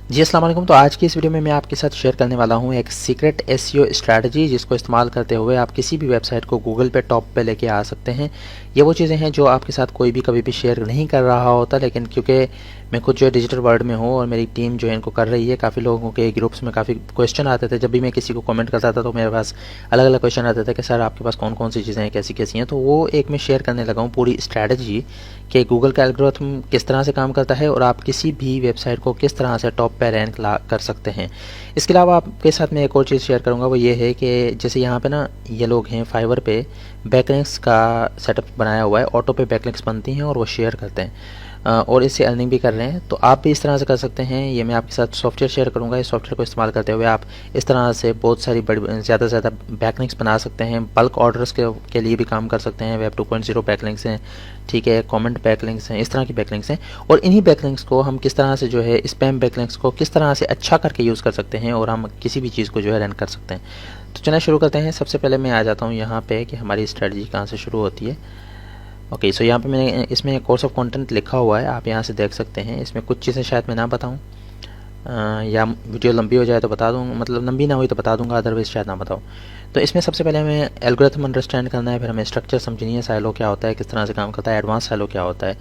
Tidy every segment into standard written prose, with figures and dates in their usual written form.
जी अस्सलाम वालेकुम। तो आज की इस वीडियो में मैं आपके साथ शेयर करने वाला हूं एक सीक्रेट एसईओ स्ट्रैटेजी, जिसको इस्तेमाल करते हुए आप किसी भी वेबसाइट को गूगल पे टॉप पे लेके आ सकते हैं। ये वो चीज़ें हैं जो आपके साथ कोई भी कभी भी शेयर नहीं कर रहा होता, लेकिन क्योंकि मैं खुद जो है डिजिटल वर्ल्ड में हूँ और मेरी टीम जो है इनको कर रही है। काफ़ी लोगों के ग्रुप्स में काफ़ी क्वेश्चन आते थे, जब भी मैं किसी को कमेंट करता था तो मेरे पास अलग अलग क्वेश्चन आते थे कि सर आपके पास कौन कौन सी चीज़ें हैं, कैसी कैसी हैं। तो वो एक मैं शेयर करने लगा हूँ पूरी स्ट्रैटेजी कि गूगल का एल्गोरिथम किस तरह से काम करता है और आप किसी भी वेबसाइट को किस तरह से टॉप पे रैंक ला कर सकते हैं। इसके अलावा आपके साथ मैं एक और चीज़ शेयर करूंगा, वो ये है कि जैसे यहाँ पे ना ये लोग हैं फाइवर पे बैकलिंक्स का सेटअप बनाया हुआ है, ऑटो पे बैकलिंक्स बनती हैं और वो शेयर करते हैं और इससे अर्निंग भी कर रहे हैं। तो आप भी इस तरह से कर सकते हैं। ये मैं आपके साथ सॉफ्टवेयर शेयर करूंगा। इस सॉफ्टवेयर को इस्तेमाल करते हुए आप इस तरह से बहुत सारी बड़ी ज़्यादा से ज़्यादा बैकलिंक्स बना सकते हैं। बल्क ऑर्डर्स के लिए भी काम कर सकते हैं। वेब 2.0 बैकलिंक्स हैं, ठीक है, कमेंट बैकलिंक्स हैं, इस तरह की बैकलिंक्स हैं। और इन्हीं बैकलिंक्स को हम किस तरह से जो है स्पैम बैकलिंक्स को किस तरह से अच्छा करके यूज़ कर सकते हैं और हम किसी भी चीज़ को जो है रन कर सकते हैं। तो चलिए शुरू करते हैं। सबसे पहले मैं आ जाता हूँ यहाँ पे कि हमारी स्ट्रेटजी कहाँ से शुरू होती है। ओके, सो यहाँ पे मैंने इसमें कोर्स ऑफ कंटेंट लिखा हुआ है, आप यहाँ से देख सकते हैं। इसमें कुछ चीज़ें शायद मैं ना बताऊँ या वीडियो लंबी हो जाए तो बता दूँ, मतलब लंबी ना हुई तो बता दूंगा, अदरवाइज शायद ना बताऊँ। तो इसमें सबसे पहले हमें एल्गोरिथम अंडरस्टैंड करना है, फिर हमें स्ट्रक्चर समझनी है, साइलो क्या होता है, किस तरह से काम करता है, एडवांस साइलो क्या होता है,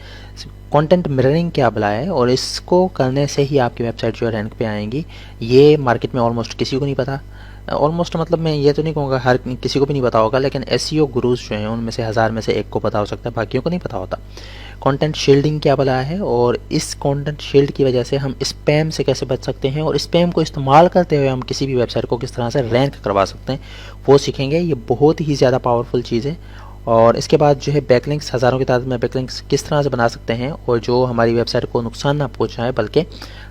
कंटेंट मिररिंग क्या भला है, और इसको करने से ही आपकी वेबसाइट जो है रैंक पे आएंगी। ये मार्केट में ऑलमोस्ट किसी को नहीं पता। ऑलमोस्ट मतलब मैं ये तो नहीं कहूँगा हर किसी को भी नहीं पता होगा, लेकिन एसईओ गुरुज जो हैं उनमें से 1000 में से एक को पता हो सकता है, बाकियों को नहीं पता होता। कंटेंट शील्डिंग क्या भला है, और इस कंटेंट शील्ड की वजह से हम स्पैम से कैसे बच सकते हैं, और स्पैम को इस्तेमाल करते हुए हम किसी भी वेबसाइट को किस तरह से रैंक करवा सकते हैं, वो सीखेंगे। ये बहुत ही ज़्यादा पावरफुल चीज़ है। और इसके बाद जो है बैकलिंक्स, हज़ारों की तादाद में बैकलिंक्स किस तरह से बना सकते हैं और जो हमारी वेबसाइट को नुकसान ना पहुंचाए बल्कि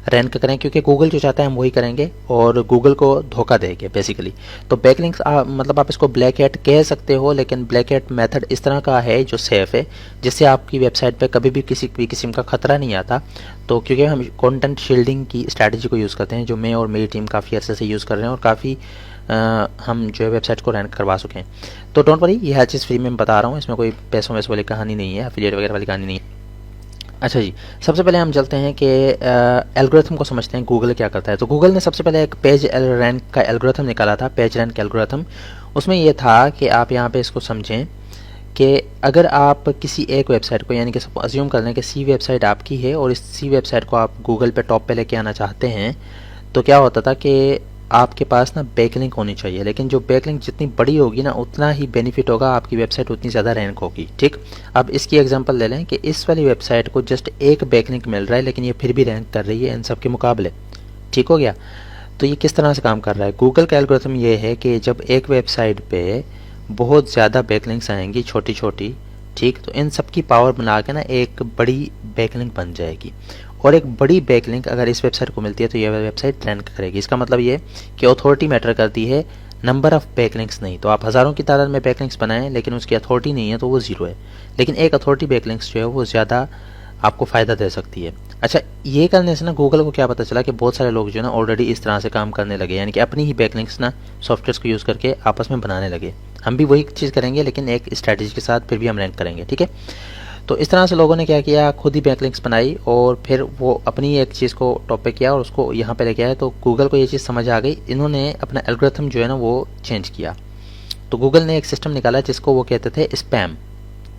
रैंक करें, क्योंकि गूगल जो चाहता है हम वही करेंगे और गूगल को धोखा देंगे बेसिकली। तो बैकलिंक्स मतलब आप इसको ब्लैक हैट कह सकते हो, लेकिन ब्लैक हैट मेथड इस तरह का है जो सेफ़ है, जिससे आपकी वेबसाइट पे कभी भी किसी भी किस्म का खतरा नहीं आता। तो क्योंकि हम कंटेंट शील्डिंग की स्ट्रैटेजी को यूज़ करते हैं, जो मैं और मेरी टीम काफ़ी अर्से से यूज़ कर रहे हैं और काफ़ी हम जो है वेबसाइट को रैंक करवा चुके हैं। तो डोंट वरी, ये हर चीज़ फ्री में मैं बता रहा हूँ, इसमें कोई पैसों वैसों वाली कहानी नहीं है, एफिलिएट वगैरह वाली कहानी नहीं है। अच्छा जी, सबसे पहले हम चलते हैं कि एल्गोरिथम को समझते हैं गूगल क्या करता है। तो गूगल ने सबसे पहले एक पेज रैंक का एल्गोरिथम निकाला था, पेज रैंक एल्गोरिथम। उसमें यह था कि आप यहाँ पे इसको समझें कि अगर आप किसी एक वेबसाइट को, यानी कि सब अज्यूम कर लें कि सी वेबसाइट आपकी है और इस सी वेबसाइट को आप गूगल पे टॉप पे लेके आना चाहते हैं, तो क्या होता था कि आपके पास ना बैकलिंक होनी चाहिए। लेकिन जो बैकलिंक जितनी बड़ी होगी ना उतना ही बेनिफिट होगा, आपकी वेबसाइट उतनी ज़्यादा रैंक होगी। ठीक, अब इसकी एग्जांपल ले लें कि इस वाली वेबसाइट को जस्ट एक बैकलिंक मिल रहा है, लेकिन ये फिर भी रैंक कर रही है इन सब के मुकाबले। ठीक हो गया। तो ये किस तरह से काम कर रहा है, गूगल का एल्गोरिथम ये है कि जब एक वेबसाइट पे बहुत ज़्यादा बैकलिंक्स आएंगी छोटी छोटी, ठीक, तो इन सब की पावर बना के ना एक बड़ी बैकलिंक बन जाएगी। और एक बड़ी बैकलिंक अगर इस वेबसाइट को मिलती है तो यह वेबसाइट रैंक करेगी। इसका मतलब ये कि अथॉरिटी मैटर करती है, नंबर ऑफ बैकलिंक्स नहीं। तो आप हज़ारों की तादाद में बैकलिंक्स बनाएं, लेकिन उसकी अथॉरिटी नहीं है तो वो ज़ीरो है। लेकिन एक अथॉरिटी बैकलिंक्स जो है वो ज़्यादा आपको फ़ायदा दे सकती है। अच्छा, ये करने से ना गूगल को क्या पता चला कि बहुत सारे लोग जो है ना ऑलरेडी इस तरह से काम करने लगे, यानी कि अपनी ही बैकलिंक्स ना सॉफ्टवेयर को यूज़ करके आपस में बनाने लगे। हम भी वही चीज़ करेंगे, लेकिन एक स्ट्रैटेजी के साथ फिर भी हम रैंक करेंगे। ठीक है, तो इस तरह से लोगों ने क्या किया, खुद ही बैकलिंक्स बनाई और फिर वो अपनी एक चीज़ को टॉप पे किया और उसको यहाँ पे लेके आए। तो गूगल को ये चीज़ समझ आ गई, इन्होंने अपना एल्गोरिथम जो है ना वो चेंज किया। तो गूगल ने एक सिस्टम निकाला जिसको वो कहते थे स्पैम,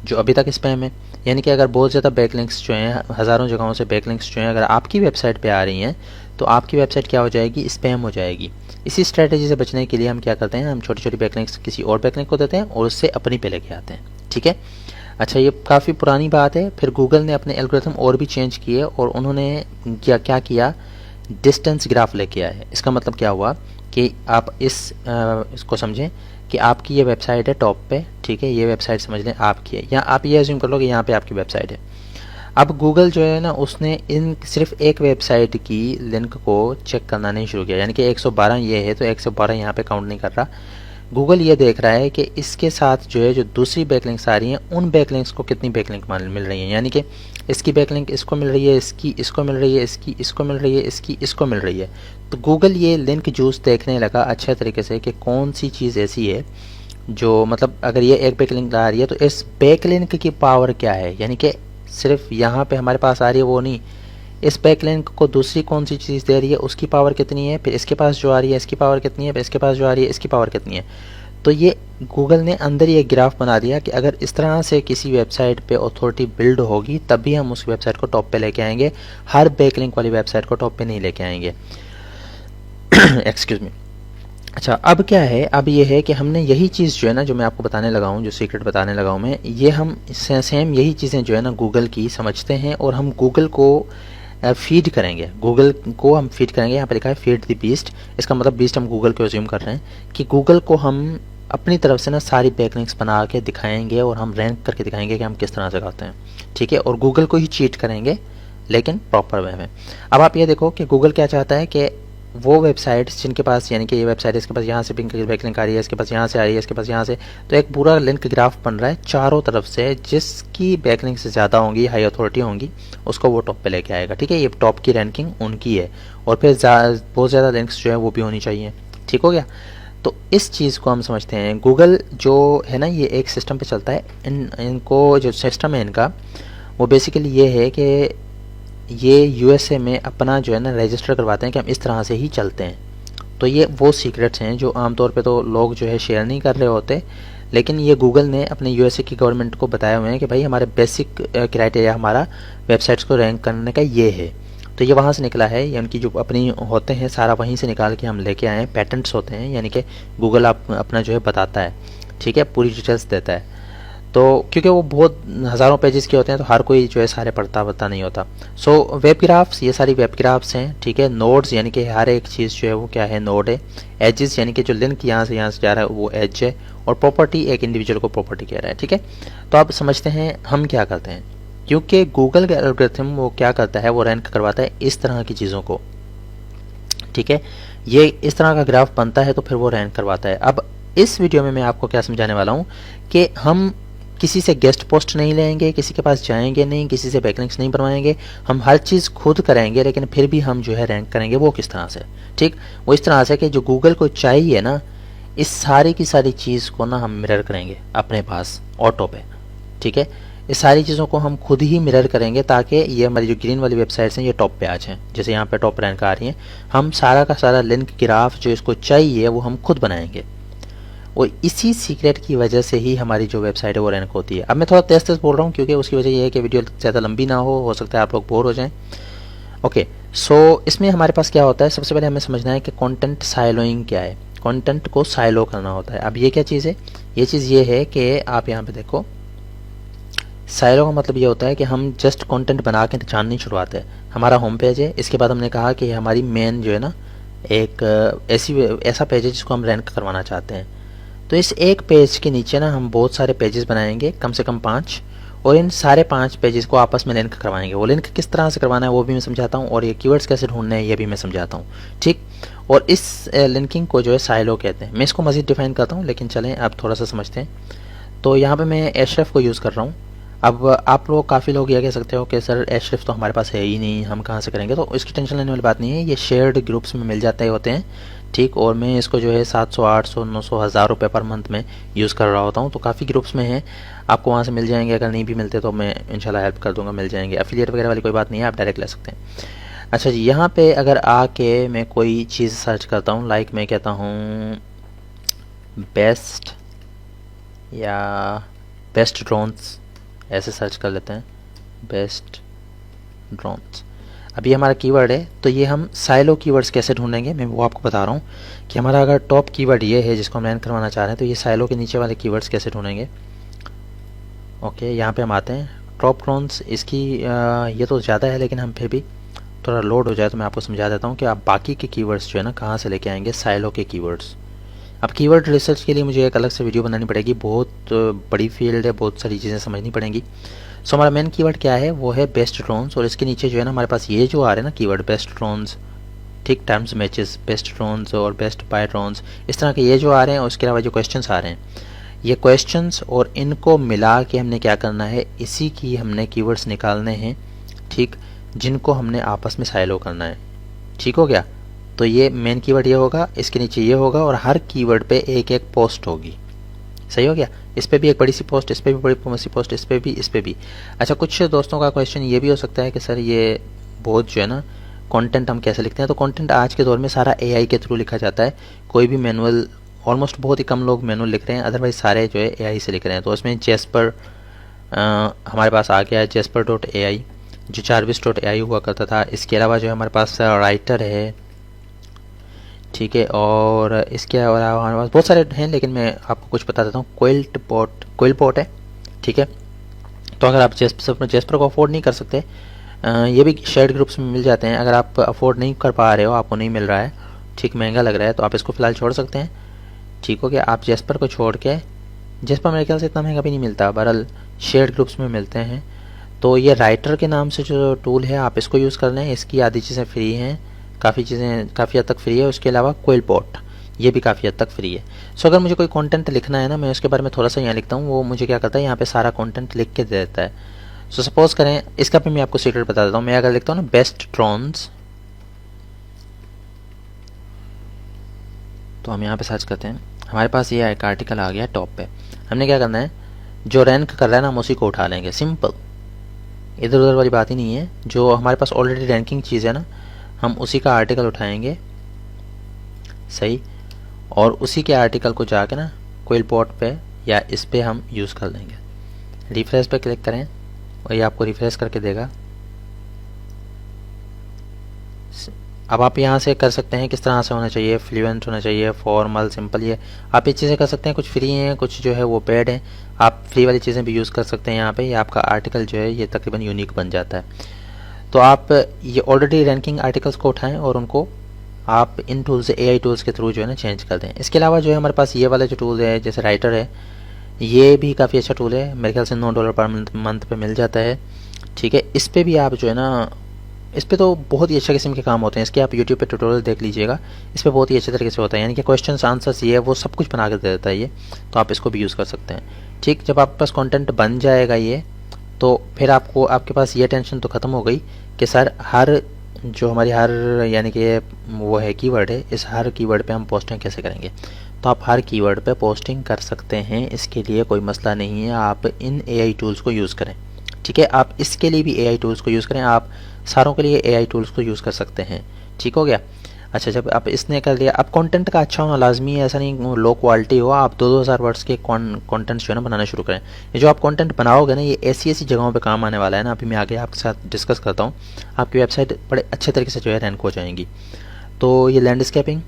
जो अभी तक स्पैम है। यानी कि अगर बहुत ज़्यादा बैकलिंक्स जो हैं, हज़ारों जगहों से बैकलिंक्स जो हैं अगर आपकी वेबसाइट पे आ रही हैं, तो आपकी वेबसाइट क्या हो जाएगी, स्पैम हो जाएगी। इसी स्ट्रैटेजी से बचने के लिए हम क्या करते हैं, हम छोटी छोटी बैकलिंक्स किसी और बैकलिंक को देते हैं और उससे अपनी पे लेके आते हैं। ठीक है, अच्छा, ये काफ़ी पुरानी बात है। फिर गूगल ने अपने एल्गोरिथम और भी चेंज किए और उन्होंने क्या किया, डिस्टेंस ग्राफ लेके आए। इसका मतलब क्या हुआ कि आप इसको समझें कि आपकी ये वेबसाइट है टॉप पे, ठीक है, ये वेबसाइट समझ लें आपकी है, या आप ये अज्यूम कर लो कि यहाँ पे आपकी वेबसाइट है। अब गूगल जो है ना उसने इन सिर्फ एक वेबसाइट की लिंक को चेक करना नहीं शुरू किया, यानी कि 112 ये है तो 112 यहाँ पे काउंट नहीं कर रहा। गूगल ये देख रहा है कि इसके साथ जो है जो दूसरी बैकलिंक्स आ रही हैं उन बैकलिंक्स को कितनी बैकलिंक मिल रही हैं, यानी कि इसकी बैकलिंक इसको मिल रही है, इसकी इसको मिल रही है, इसकी इसको मिल रही है, इसकी इसको मिल रही है। तो गूगल ये लिंक जूस देखने लगा अच्छे तरीके से कि कौन सी चीज़ ऐसी है जो, मतलब अगर ये एक बैकलिंक आ रही है तो इस बैकलिंक की पावर क्या है, यानी कि सिर्फ यहाँ पे हमारे पास आ रही है वो नहीं इस बैकलिंक को दूसरी कौन सी चीज़ दे रही है, उसकी पावर कितनी है, फिर इसके पास जो आ रही है इसकी पावर कितनी है, फिर इसके पास जो आ रही है इसकी पावर कितनी है। तो ये गूगल ने अंदर ही एक ग्राफ बना दिया कि अगर इस तरह से किसी वेबसाइट पे अथॉरिटी बिल्ड होगी तब भी हम उस वेबसाइट को टॉप पे लेके आएंगे, हर बैकलिंक वाली वेबसाइट को टॉप पे नहीं लेके आएंगे। Excuse me. अच्छा, अब क्या है, अब ये है कि हमने यही चीज़ जो है ना, जो मैं आपको बताने लगा हूँ, जो सीक्रेट बताने लगा हूँ मैं, ये हम सेम यही चीज़ें जो है ना गूगल की समझते हैं और हम गूगल को फीड करेंगे, गूगल को हम फीड करेंगे। यहाँ पर लिखा है फीड द बीस्ट, इसका मतलब बीस्ट हम गूगल को अज्यूम कर रहे हैं कि गूगल को हम अपनी तरफ से ना सारी बैकलिंक्स बना के दिखाएंगे और हम रैंक करके दिखाएंगे कि हम किस तरह से करते हैं, ठीक है। और गूगल को ही चीट करेंगे लेकिन प्रॉपर वे में। अब आप ये देखो कि गूगल क्या चाहता है कि वो वेबसाइट्स जिनके पास, यानी कि ये वेबसाइट इसके पास यहाँ से बैकलिंक आ रही है, इसके पास यहाँ से आ रही है, इसके पास यहाँ से, तो एक पूरा लिंक ग्राफ बन रहा है चारों तरफ से, जिसकी बैकलिंक से ज़्यादा होंगी, हाई अथॉरिटी होंगी, उसको वो टॉप पे लेके आएगा, ठीक है। ये टॉप की रैंकिंग उनकी है और फिर बहुत ज़्यादा लिंक्स जो है वो भी होनी चाहिए, ठीक हो गया। तो इस चीज़ को हम समझते हैं, गूगल जो है ना ये एक सिस्टम पे चलता है। इनको जो सिस्टम है इनका वो बेसिकली ये है कि ये यूएसए में अपना जो है ना रजिस्टर करवाते हैं कि हम इस तरह से ही चलते हैं। तो ये वो सीक्रेट्स हैं जो आमतौर पे तो लोग जो है शेयर नहीं कर रहे होते, लेकिन ये गूगल ने अपने यूएसए की गवर्नमेंट को बताए हुए हैं कि भाई हमारे बेसिक क्राइटेरिया हमारा वेबसाइट्स को रैंक करने का ये है। तो ये वहाँ से निकला है, ये उनकी जो अपनी होते हैं सारा वहीं से निकाल के हम लेके आए हैं। पैटेंट्स होते हैं, यानी कि गूगल अपना जो है बताता है, ठीक है, पूरी डिटेल्स देता है। तो क्योंकि वो बहुत हज़ारों पेजेस के होते हैं तो हर कोई जो है सारे पढ़ता नहीं होता। सो वेब ग्राफ्स, ये सारी वेब ग्राफ्स हैं, ठीक है। नोड्स, यानी कि हर एक चीज़ जो है वो क्या है, नोड है। एजेस, यानी कि जो लिंक यहाँ से जा रहा है वो एज है। और प्रॉपर्टी, एक इंडिविजुअल को प्रॉपर्टी कह रहा है, ठीक है। तो आप समझते हैं हम क्या करते हैं, क्योंकि गूगल का एल्गोरिथम वो क्या करता है, वो रैंक करवाता है इस तरह की चीज़ों को, ठीक है। ये इस तरह का ग्राफ बनता है तो फिर वो रैंक करवाता है। अब इस वीडियो में मैं आपको क्या समझाने वाला हूँ कि हम किसी से गेस्ट पोस्ट नहीं लेंगे, किसी के पास जाएंगे नहीं, किसी से बैकलिंक्स नहीं बनवाएंगे, हम हर चीज़ खुद करेंगे, लेकिन फिर भी हम जो है रैंक करेंगे। वो किस तरह से, ठीक, वो इस तरह से कि जो गूगल को चाहिए ना, इस सारी की सारी चीज़ को ना हम मिरर करेंगे अपने पास ऑटो पे, ठीक है। इस सारी चीज़ों को हम खुद ही मिरर करेंगे ताकि ये हमारी जो ग्रीन वाली वेबसाइट्स हैं ये टॉप पे आ जाएँ। जैसे यहाँ पे टॉप रैंक आ रही हैं, हम सारा का सारा लिंक ग्राफ जो इसको चाहिए वो हम खुद बनाएंगे और इसी सीक्रेट की वजह से ही हमारी जो वेबसाइट है वो रैंक होती है। अब मैं थोड़ा तेज बोल रहा हूँ क्योंकि उसकी वजह ये है कि वीडियो ज़्यादा लंबी ना हो सकता है आप लोग बोर हो जाएं। ओके, सो इसमें हमारे पास क्या होता है, सबसे पहले हमें समझना है कि कंटेंट साइलोइंग क्या है। कंटेंट को साइलो करना होता है। अब ये क्या चीज़ है, ये चीज़ ये है कि आप यहाँ पे देखो, साइलो का मतलब ये होता है कि हम जस्ट कंटेंट बना के निशान नहीं छुड़वाते। हमारा होम पेज है, इसके बाद हमने कहा कि हमारी मेन जो है ना एक ऐसा पेज है जिसको हम रैंक करवाना चाहते हैं। तो इस एक पेज के नीचे ना हम बहुत सारे पेजेस बनाएंगे, कम से कम 5, और इन सारे 5 पेजेस को आपस में लिंक करवाएंगे। वो लिंक किस तरह से करवाना है वो भी मैं समझाता हूँ, और ये कीवर्ड्स कैसे ढूंढने हैं ये भी मैं समझाता हूँ, ठीक। और इस लिंकिंग को जो है साइलो कहते हैं। मैं इसको मज़ीद डिफाइन करता हूँ, लेकिन चलें अब थोड़ा सा समझते हैं। तो यहाँ पर मैं एशरेफ को यूज़ कर रहा हूँ। अब आप लोग काफ़ी लोग ये कह सकते हो कि सर एशरेफ तो हमारे पास है ही नहीं, हम कहाँ से करेंगे। तो इसकी टेंशन लेने वाली बात नहीं है, ये शेयर्ड ग्रुप्स में मिल जाते होते हैं, ठीक। और मैं इसको जो है 700, 800, 900, 1000 रुपये पर मंथ में यूज़ कर रहा होता हूँ। तो काफ़ी ग्रुप्स में हैं, आपको वहाँ से मिल जाएंगे। अगर नहीं भी मिलते तो मैं इंशाल्लाह हेल्प कर दूँगा, मिल जाएंगे। एफिलिएट वगैरह वाली कोई बात नहीं है, आप डायरेक्ट ले सकते हैं। अच्छा जी, यहाँ पे अगर आके मैं कोई चीज़ सर्च करता हूँ, लाइक मैं कहता हूँ बेस्ट या बेस्ट ड्रोन्स, ऐसे सर्च कर लेते हैं, बेस्ट ड्रोन्स। अब ये हमारा कीवर्ड है, तो ये हम साइलो कीवर्ड्स कैसे ढूंढेंगे मैं वो आपको बता रहा हूँ कि हमारा अगर टॉप कीवर्ड ये है जिसको हम रैंक करवाना चाह रहे हैं, तो ये साइलो के नीचे वाले कीवर्ड्स कैसे ढूंढेंगे। ओके, यहाँ पे हम आते हैं टॉप ड्रोन्स। इसकी ये तो ज़्यादा है, लेकिन हम फिर भी थोड़ा लोड हो जाए तो मैं आपको समझा देता हूँ कि आप बाकी के कीवर्ड्स जो है ना कहाँ से लेके आएंगे, साइलो के कीवर्ड्स। अब कीवर्ड रिसर्च के लिए मुझे एक अलग से वीडियो बनानी पड़ेगी, बहुत बड़ी फील्ड है, बहुत सारी चीज़ें समझनी पड़ेंगी। सो हमारा मेन कीवर्ड क्या है, वो है बेस्ट ड्रोन्स, और इसके नीचे जो है ना हमारे पास ये जो आ रहे हैं ना कीवर्ड बेस्ट ड्रोन्स, ठीक, टर्म्स मैचेस, बेस्ट ड्रोन्स और बेस्ट बाय ड्रोन्स, इस तरह के ये जो आ रहे हैं। और उसके अलावा जो क्वेश्चंस आ रहे हैं, ये क्वेश्चंस और इनको मिला के हमने क्या करना है, इसी की हमने कीवर्ड्स निकालने हैं, ठीक, जिनको हमने आपस में साइलो करना है, ठीक हो गया। तो ये मेन कीवर्ड ये होगा, इसके नीचे ये होगा, और हर कीवर्ड पे एक एक पोस्ट होगी, सही हो गया। इस पे भी एक बड़ी सी पोस्ट, इस पे भी बड़ी सी पोस्ट, इस पे भी, इस पे भी। अच्छा, कुछ दोस्तों का क्वेश्चन ये भी हो सकता है कि सर ये बहुत जो है ना कंटेंट हम कैसे लिखते हैं। तो कंटेंट आज के दौर में सारा एआई के थ्रू लिखा जाता है। कोई भी मैनुअल, ऑलमोस्ट बहुत ही कम लोग मैनुअल लिख रहे हैं, अदरवाइज सारे जो है एआई से लिख रहे हैं। तो उसमें जेस्पर हमारे पास आ गया है, jasper.ai जो jarvis.ai हुआ करता था। इसके अलावा जो है हमारे पास राइटर है, ठीक है, और इसके अलावा हमारे पास बहुत सारे हैं, लेकिन मैं आपको कुछ बता देता हूँ। क्विलपोट है, ठीक है। तो अगर आप जेस्पर को अफोर्ड नहीं कर सकते, ये भी शेयर्ड ग्रुप्स में मिल जाते हैं। अगर आप अफोर्ड नहीं कर पा रहे हो, आपको नहीं मिल रहा है, ठीक, महंगा लग रहा है, तो आप इसको फ़िलहाल छोड़ सकते हैं, ठीक हो गया। आप जेस्पर को छोड़ के, जेस्पर मेरे ख्याल से इतना महंगा भी नहीं मिलता, बहरहाल शेयर्ड ग्रुप्स में मिलते हैं। तो ये राइटर के नाम से जो टूल है आप इसको यूज़ कर लें। इसकी आधी चीज़ें फ्री हैं, काफ़ी चीज़ें काफ़ी हद तक फ्री है। उसके अलावा क्विलपोट ये भी काफ़ी हद तक फ्री है। सो अगर मुझे कोई कंटेंट लिखना है ना, मैं उसके बारे में थोड़ा सा यहाँ लिखता हूँ, वो मुझे क्या करता है, यहाँ पे सारा कंटेंट लिख के दे देता है। सो सपोज करें, इसका भी मैं आपको सीक्रेट बता देता हूँ। मैं अगर लिखता हूँ ना बेस्ट ट्रॉन्स, तो हम यहाँ पे सर्च करते हैं, हमारे पास ये एक आर्टिकल आ गया टॉप पे। हमने क्या करना है, जो रैंक कर रहा है ना हम उसी को उठा लेंगे, सिंपल, इधर उधर वाली बात ही नहीं है। जो हमारे पास ऑलरेडी रैंकिंग चीज़ है ना, हम उसी का आर्टिकल उठाएंगे, सही, और उसी के आर्टिकल को जाके ना क्विलपोट पे या इस पे हम यूज़ कर लेंगे। रिफ्रेश पे क्लिक करें और ये आपको रिफ्रेश करके देगा। अब आप यहाँ से कर सकते हैं किस तरह से होना चाहिए, फ्लुएंट होना चाहिए, फॉर्मल, सिंपल, ये आप ये चीज़ें कर सकते हैं। कुछ फ्री हैं, कुछ जो है वो पेड हैं। आप फ्री वाली चीज़ें भी यूज़ कर सकते हैं यहाँ पे। ये आपका आर्टिकल जो है ये तकरीबन यूनिक बन जाता है। तो आप ये ऑलरेडी रैंकिंग आर्टिकल्स को उठाएं और उनको आप इन टूल्स से, एआई टूल्स के थ्रू जो है ना चेंज कर दें। इसके अलावा जो है हमारे पास ये वाला जो टूल है, जैसे राइटर है, ये भी काफ़ी अच्छा टूल है। मेरे ख्याल से $9 पर मंथ पे मिल जाता है, ठीक है। इस पर भी आप जो है ना, इस पे तो बहुत ही अच्छे किस्म के काम होते हैं। इसके आप यूट्यूब पे ट्यूटोरियल देख लीजिएगा, इस पे बहुत ही अच्छे तरीके से होता है। यानी कि क्वेश्चन आंसर्स ये है वो सब कुछ बना कर दे देता है ये। तो आप इसको भी यूज़ कर सकते हैं, ठीक। जब आपके पास कंटेंट बन जाएगा ये, तो फिर आपको, आपके पास ये टेंशन तो ख़त्म हो गई कि सर हर जो हमारी हर यानी कि वो है कीवर्ड है, इस हर कीवर्ड पे हम पोस्टिंग कैसे करेंगे। तो आप हर कीवर्ड पे पोस्टिंग कर सकते हैं, इसके लिए कोई मसला नहीं है। आप इन एआई टूल्स को यूज़ करें, ठीक है। आप इसके लिए भी एआई टूल्स को यूज़ करें, आप सारों के लिए एआई टूल्स को यूज़ कर सकते हैं, ठीक हो गया। अच्छा, जब आप इसने कर लिया, अब कंटेंट का अच्छा होना लाजमी है, ऐसा नहीं लो क्वालिटी हो। आप 2-2 हज़ार वर्ड्स के कंटेंट्स जो है ना बनाना शुरू करें। ये जो आप कंटेंट बनाओगे ना, ये ऐसी जगहों पे काम आने वाला है ना, अभी मैं आगे आपके साथ डिस्कस करता हूँ। आपकी वेबसाइट बड़े अच्छे तरीके से जो है रैंक हो जाएंगी। तो ये लैंडस्केपिंग,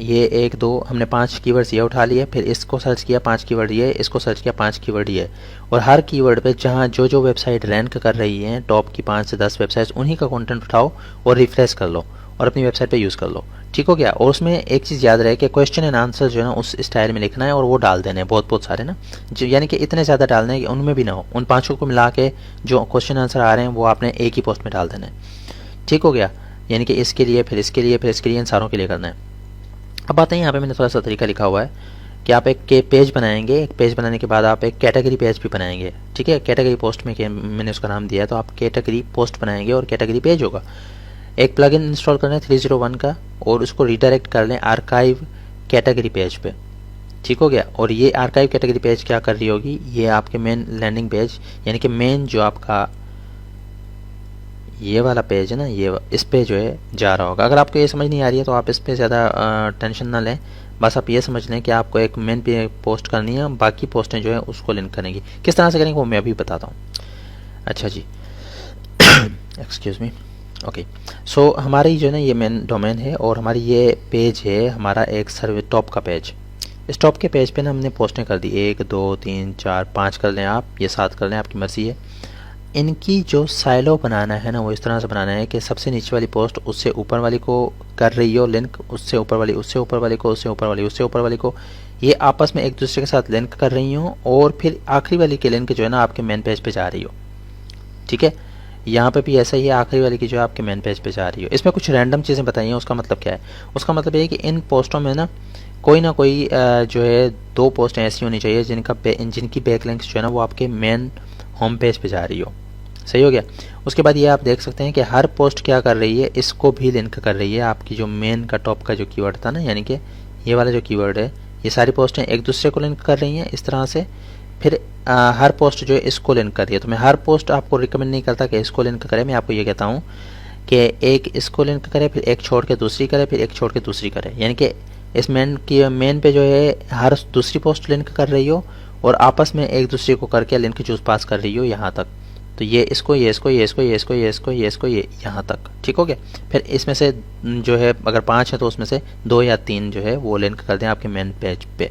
ये 1-2 हमने 5 कीवर्ड्स ये उठा लिए, फिर इसको सर्च किया 5 कीवर्ड ये, इसको सर्च किया 5 कीवर्ड ये, और हर कीवर्ड पे जहाँ जो वेबसाइट रैंक कर रही है, टॉप की 5 से 10 वेबसाइट्स, उन्हीं का कंटेंट उठाओ और रिफ्रेश कर लो और अपनी वेबसाइट पे यूज़ कर लो, ठीक हो गया। और उसमें एक चीज़ याद रहे कि क्वेश्चन एंड आंसर जो है ना उस स्टाइल में लिखना है और वो डाल देने हैं बहुत सारे ना, जो यानी कि इतने ज़्यादा डालने हैं कि उनमें भी ना हो। उन 5 को मिला के जो क्वेश्चन आंसर आ रहे हैं वो आपने एक ही पोस्ट में डाल देना है, ठीक हो गया। यानी कि इसके लिए, फिर इसके लिए, फिर इसके लिए, इन सारों के लिए करना है। अब आते हैं यहाँ पे, मैंने थोड़ा सा तरीका लिखा हुआ है कि आप एक पेज बनाएंगे। एक पेज बनाने के बाद आप एक कैटेगरी पेज भी बनाएंगे, ठीक है। कैटेगरी पोस्ट में मैंने उसका नाम दिया है, तो आप कैटेगरी पोस्ट बनाएंगे और कैटेगरी पेज होगा। एक प्लगइन इंस्टॉल करना है 301 का और उसको रिडायरेक्ट कर लें आर्काइव कैटेगरी पेज पे, ठीक हो गया। और ये आर्काइव कैटेगरी पेज क्या कर रही होगी, ये आपके मेन लैंडिंग पेज यानी कि मेन जो आपका ये वाला पेज है ना, ये इस पे जो है जा रहा होगा। अगर आपको ये समझ नहीं आ रही है तो आप इस पे ज़्यादा टेंशन ना लें, बस आप ये समझ लें कि आपको एक मेन पे पोस्ट करनी है, बाकी पोस्टें जो है उसको लिंक करेंगी। किस तरह से करेंगे वो मैं अभी बताता हूँ। अच्छा जी, एक्सक्यूज़ मी, ओके। सो हमारी जो है ना ये मेन डोमेन है और हमारी ये पेज है हमारा एक सर्वे टॉप का पेज। इस टॉप के पेज पे ना हमने पोस्टें कर दी, 1 2 3 4 5 कर लें आप, ये 7 कर लें, आपकी मर्ज़ी है। इनकी जो साइलो बनाना है ना वो इस तरह से बनाना है कि सबसे नीचे वाली पोस्ट उससे ऊपर वाली को कर रही हो लिंक, उससे ऊपर वाली उससे ऊपर वाली को, उससे ऊपर वाली उससे ऊपर वाली को, ये आपस में एक दूसरे के साथ लिंक कर रही हो और फिर आखिरी वाली की लिंक जो है ना आपके मेन पेज पे जा रही हो, ठीक है। यहाँ पे भी ऐसा ही है, आखिरी वाली की जो है आपके मेन पेज पे जा रही हो। इसमें कुछ रैंडम चीज़ें बताई हैं, उसका मतलब क्या है, उसका मतलब ये है कि इन पोस्टों में ना कोई जो है 2 पोस्टें ऐसी होनी चाहिए जिनकी बैकलिंक्स जो है ना वो आपके मेन होम पेज पे जा रही हो, सही हो गया। उसके बाद ये आप देख सकते हैं कि हर पोस्ट क्या कर रही है, इसको भी लिंक कर रही है आपकी जो मेन का टॉप का जो कीवर्ड था ना, यानी कि ये वाला जो कीवर्ड है, ये सारी पोस्टें एक दूसरे को लिंक कर रही हैं इस तरह से। फिर हर पोस्ट जो है इसको लिंक कर रही है। तो मैं हर पोस्ट आपको रिकमेंड नहीं करता कि इसको लिंक करें, मैं आपको ये कहता हूँ कि एक इसको लिंक करे, फिर एक छोड़ के दूसरी करे, फिर एक छोड़ के दूसरी करे, यानी कि इस मेन पे जो है हर दूसरी पोस्ट लिंक कर रही हो और आपस में एक दूसरे को करके लिंक चूज पास कर रही हो यहाँ तक। तो ये इसको, ये इसको, ये इसको, ये इसको, ये इसको, ये इसको, ये यहाँ तक, ठीक हो गया। फिर इसमें से जो है अगर 5 है तो उसमें से 2 या 3 जो है वो लिंक कर दें आपके मेन पेज पे।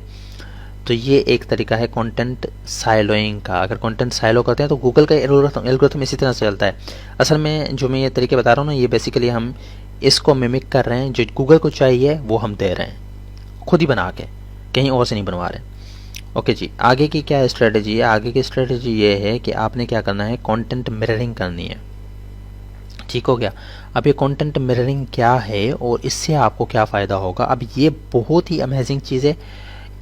तो ये एक तरीका है कंटेंट साइलोइंग का। अगर कंटेंट साइलो करते हैं तो गूगल का एल्गोरिथम इसी तरह से चलता है। असल में जो मैं ये तरीके बता रहा हूँ ना, ये बेसिकली हम इसको मिमिक कर रहे हैं, जो गूगल को चाहिए वो हम दे रहे हैं खुद ही बना के, कहीं और से नहीं बनवा रहे। ओके जी, आगे की क्या स्ट्रेटजी है? आगे की स्ट्रेटजी ये है कि आपने क्या करना है, कंटेंट मिररिंग करनी है, ठीक हो गया। अब ये कंटेंट मिररिंग क्या है और इससे आपको क्या फ़ायदा होगा? अब ये बहुत ही अमेजिंग चीज़ है।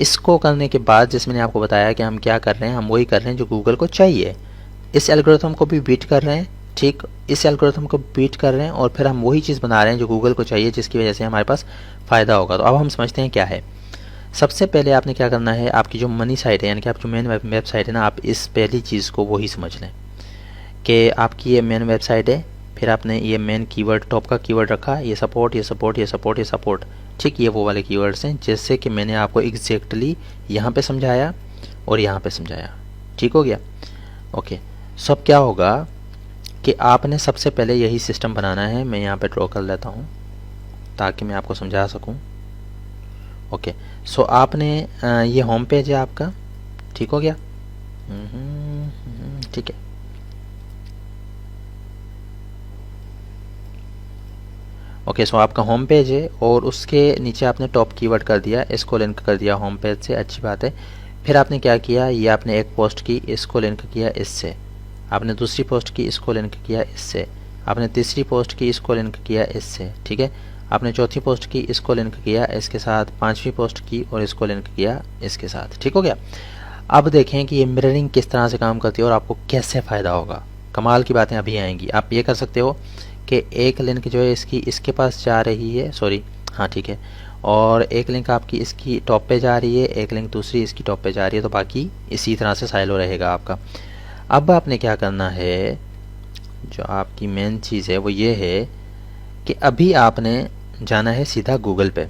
इसको करने के बाद जैसे मैंने आपको बताया कि हम क्या कर रहे हैं, हम वही कर रहे हैं जो गूगल को चाहिए। इस एल्गोरिथम को भी बीट कर रहे हैं, ठीक, इस एल्गोरिथम को बीट कर रहे हैं और फिर हम वही चीज़ बना रहे हैं जो गूगल को चाहिए, जिसकी वजह से हमारे पास फ़ायदा होगा। तो अब हम समझते हैं क्या है। सबसे पहले आपने क्या करना है, आपकी जो मनी साइट है, यानी कि आप जो मेन वेबसाइट है ना, आप इस पहली चीज़ को वही समझ लें कि आपकी ये मेन वेबसाइट है। फिर आपने ये मेन कीवर्ड, टॉप का कीवर्ड रखा, ये सपोर्ट, ये सपोर्ट, ये सपोर्ट, ये सपोर्ट, ठीक, ये वो वाले कीवर्ड्स हैं जैसे कि मैंने आपको एग्जैक्टली यहाँ पे समझाया और यहाँ पे समझाया, ठीक हो गया। ओके, सब क्या होगा कि आपने सबसे पहले यही सिस्टम बनाना है। मैं यहाँ पे ड्रॉ कर लेता हूँ ताकि मैं आपको समझा सकूँ। ओके, सो आपने ये होम पेज है आपका, ठीक हो गया, ठीक है। ओके, सो आपका होम पेज है और उसके नीचे आपने टॉप कीवर्ड कर दिया, इसको लिंक कर दिया होम पेज से, अच्छी बात है। फिर आपने क्या किया, ये आपने एक पोस्ट की, इसको लिंक किया इससे, आपने दूसरी पोस्ट की, इसको लिंक किया इससे, आपने तीसरी पोस्ट की, इसको लिंक किया इससे, ठीक है। आपने चौथी पोस्ट की, इसको लिंक किया इसके साथ, पांचवी पोस्ट की और इसको लिंक किया इसके साथ, ठीक हो गया। अब देखें कि ये मिररिंग किस तरह से काम करती है और आपको कैसे फ़ायदा होगा। कमाल की बातें अभी आएंगी। आप ये कर सकते हो कि एक लिंक जो है इसकी इसके पास जा रही है, सॉरी, हाँ ठीक है, और एक लिंक आपकी इसकी टॉप पे जा रही है, एक लिंक दूसरी इसकी टॉप पे जा रही है, तो बाकी इसी तरह से साइलो रहेगा आपका। अब आपने क्या करना है, जो आपकी मेन चीज़ है वो ये है कि अभी आपने जाना है सीधा गूगल पे।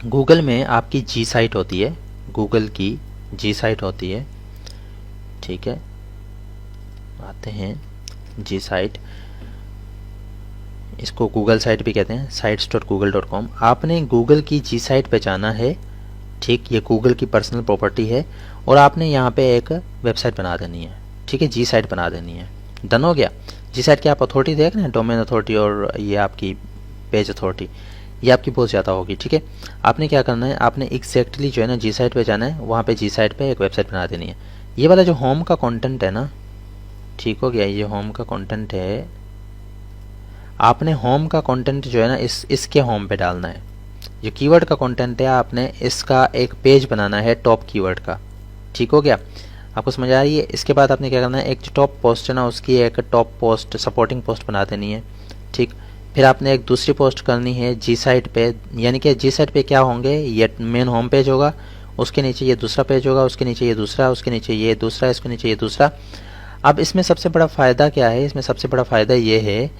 गूगल में आपकी जी साइट होती है, गूगल की जी साइट होती है, ठीक है। आते हैं जी साइट, इसको गूगल साइट भी कहते हैं, sites.google.com। आपने गूगल की जी साइट पे जाना है, ठीक, ये गूगल की पर्सनल प्रॉपर्टी है और आपने यहाँ पे एक वेबसाइट बना देनी है, ठीक है, जी साइट बना देनी है। डन हो गया। जी साइट की आप अथॉरिटी देख रहे हैं, डोमेन अथॉरिटी और ये आपकी पेज अथॉरिटी, ये आपकी बहुत ज़्यादा होगी, ठीक है। आपने क्या करना है, आपने एग्जैक्टली जो है ना जी साइट पे जाना है, वहाँ पे जी साइट पे एक वेबसाइट बना देनी है। ये वाला जो होम का कंटेंट है ना, ठीक हो गया, ये होम का कंटेंट है, आपने होम का कंटेंट जो है ना इसके होम पे डालना है। जो कीवर्ड का कंटेंट है आपने इसका एक पेज बनाना है टॉप कीवर्ड का, ठीक हो गया, आपको समझ आ रही है। इसके बाद आपने क्या करना है, एक जो टॉप पोस्ट है ना उसकी एक टॉप पोस्ट सपोर्टिंग पोस्ट बना देनी है, ठीक। फिर आपने एक दूसरी पोस्ट करनी है जी साइट पे, यानी कि जी साइट पे क्या होंगे, ये मेन होम पेज होगा, उसके नीचे ये दूसरा पेज होगा, उसके नीचे ये दूसरा, उसके नीचे ये दूसरा, इसके नीचे ये दूसरा। अब इसमें सबसे बड़ा फ़ायदा क्या है, इसमें सबसे बड़ा फ़ायदा ये है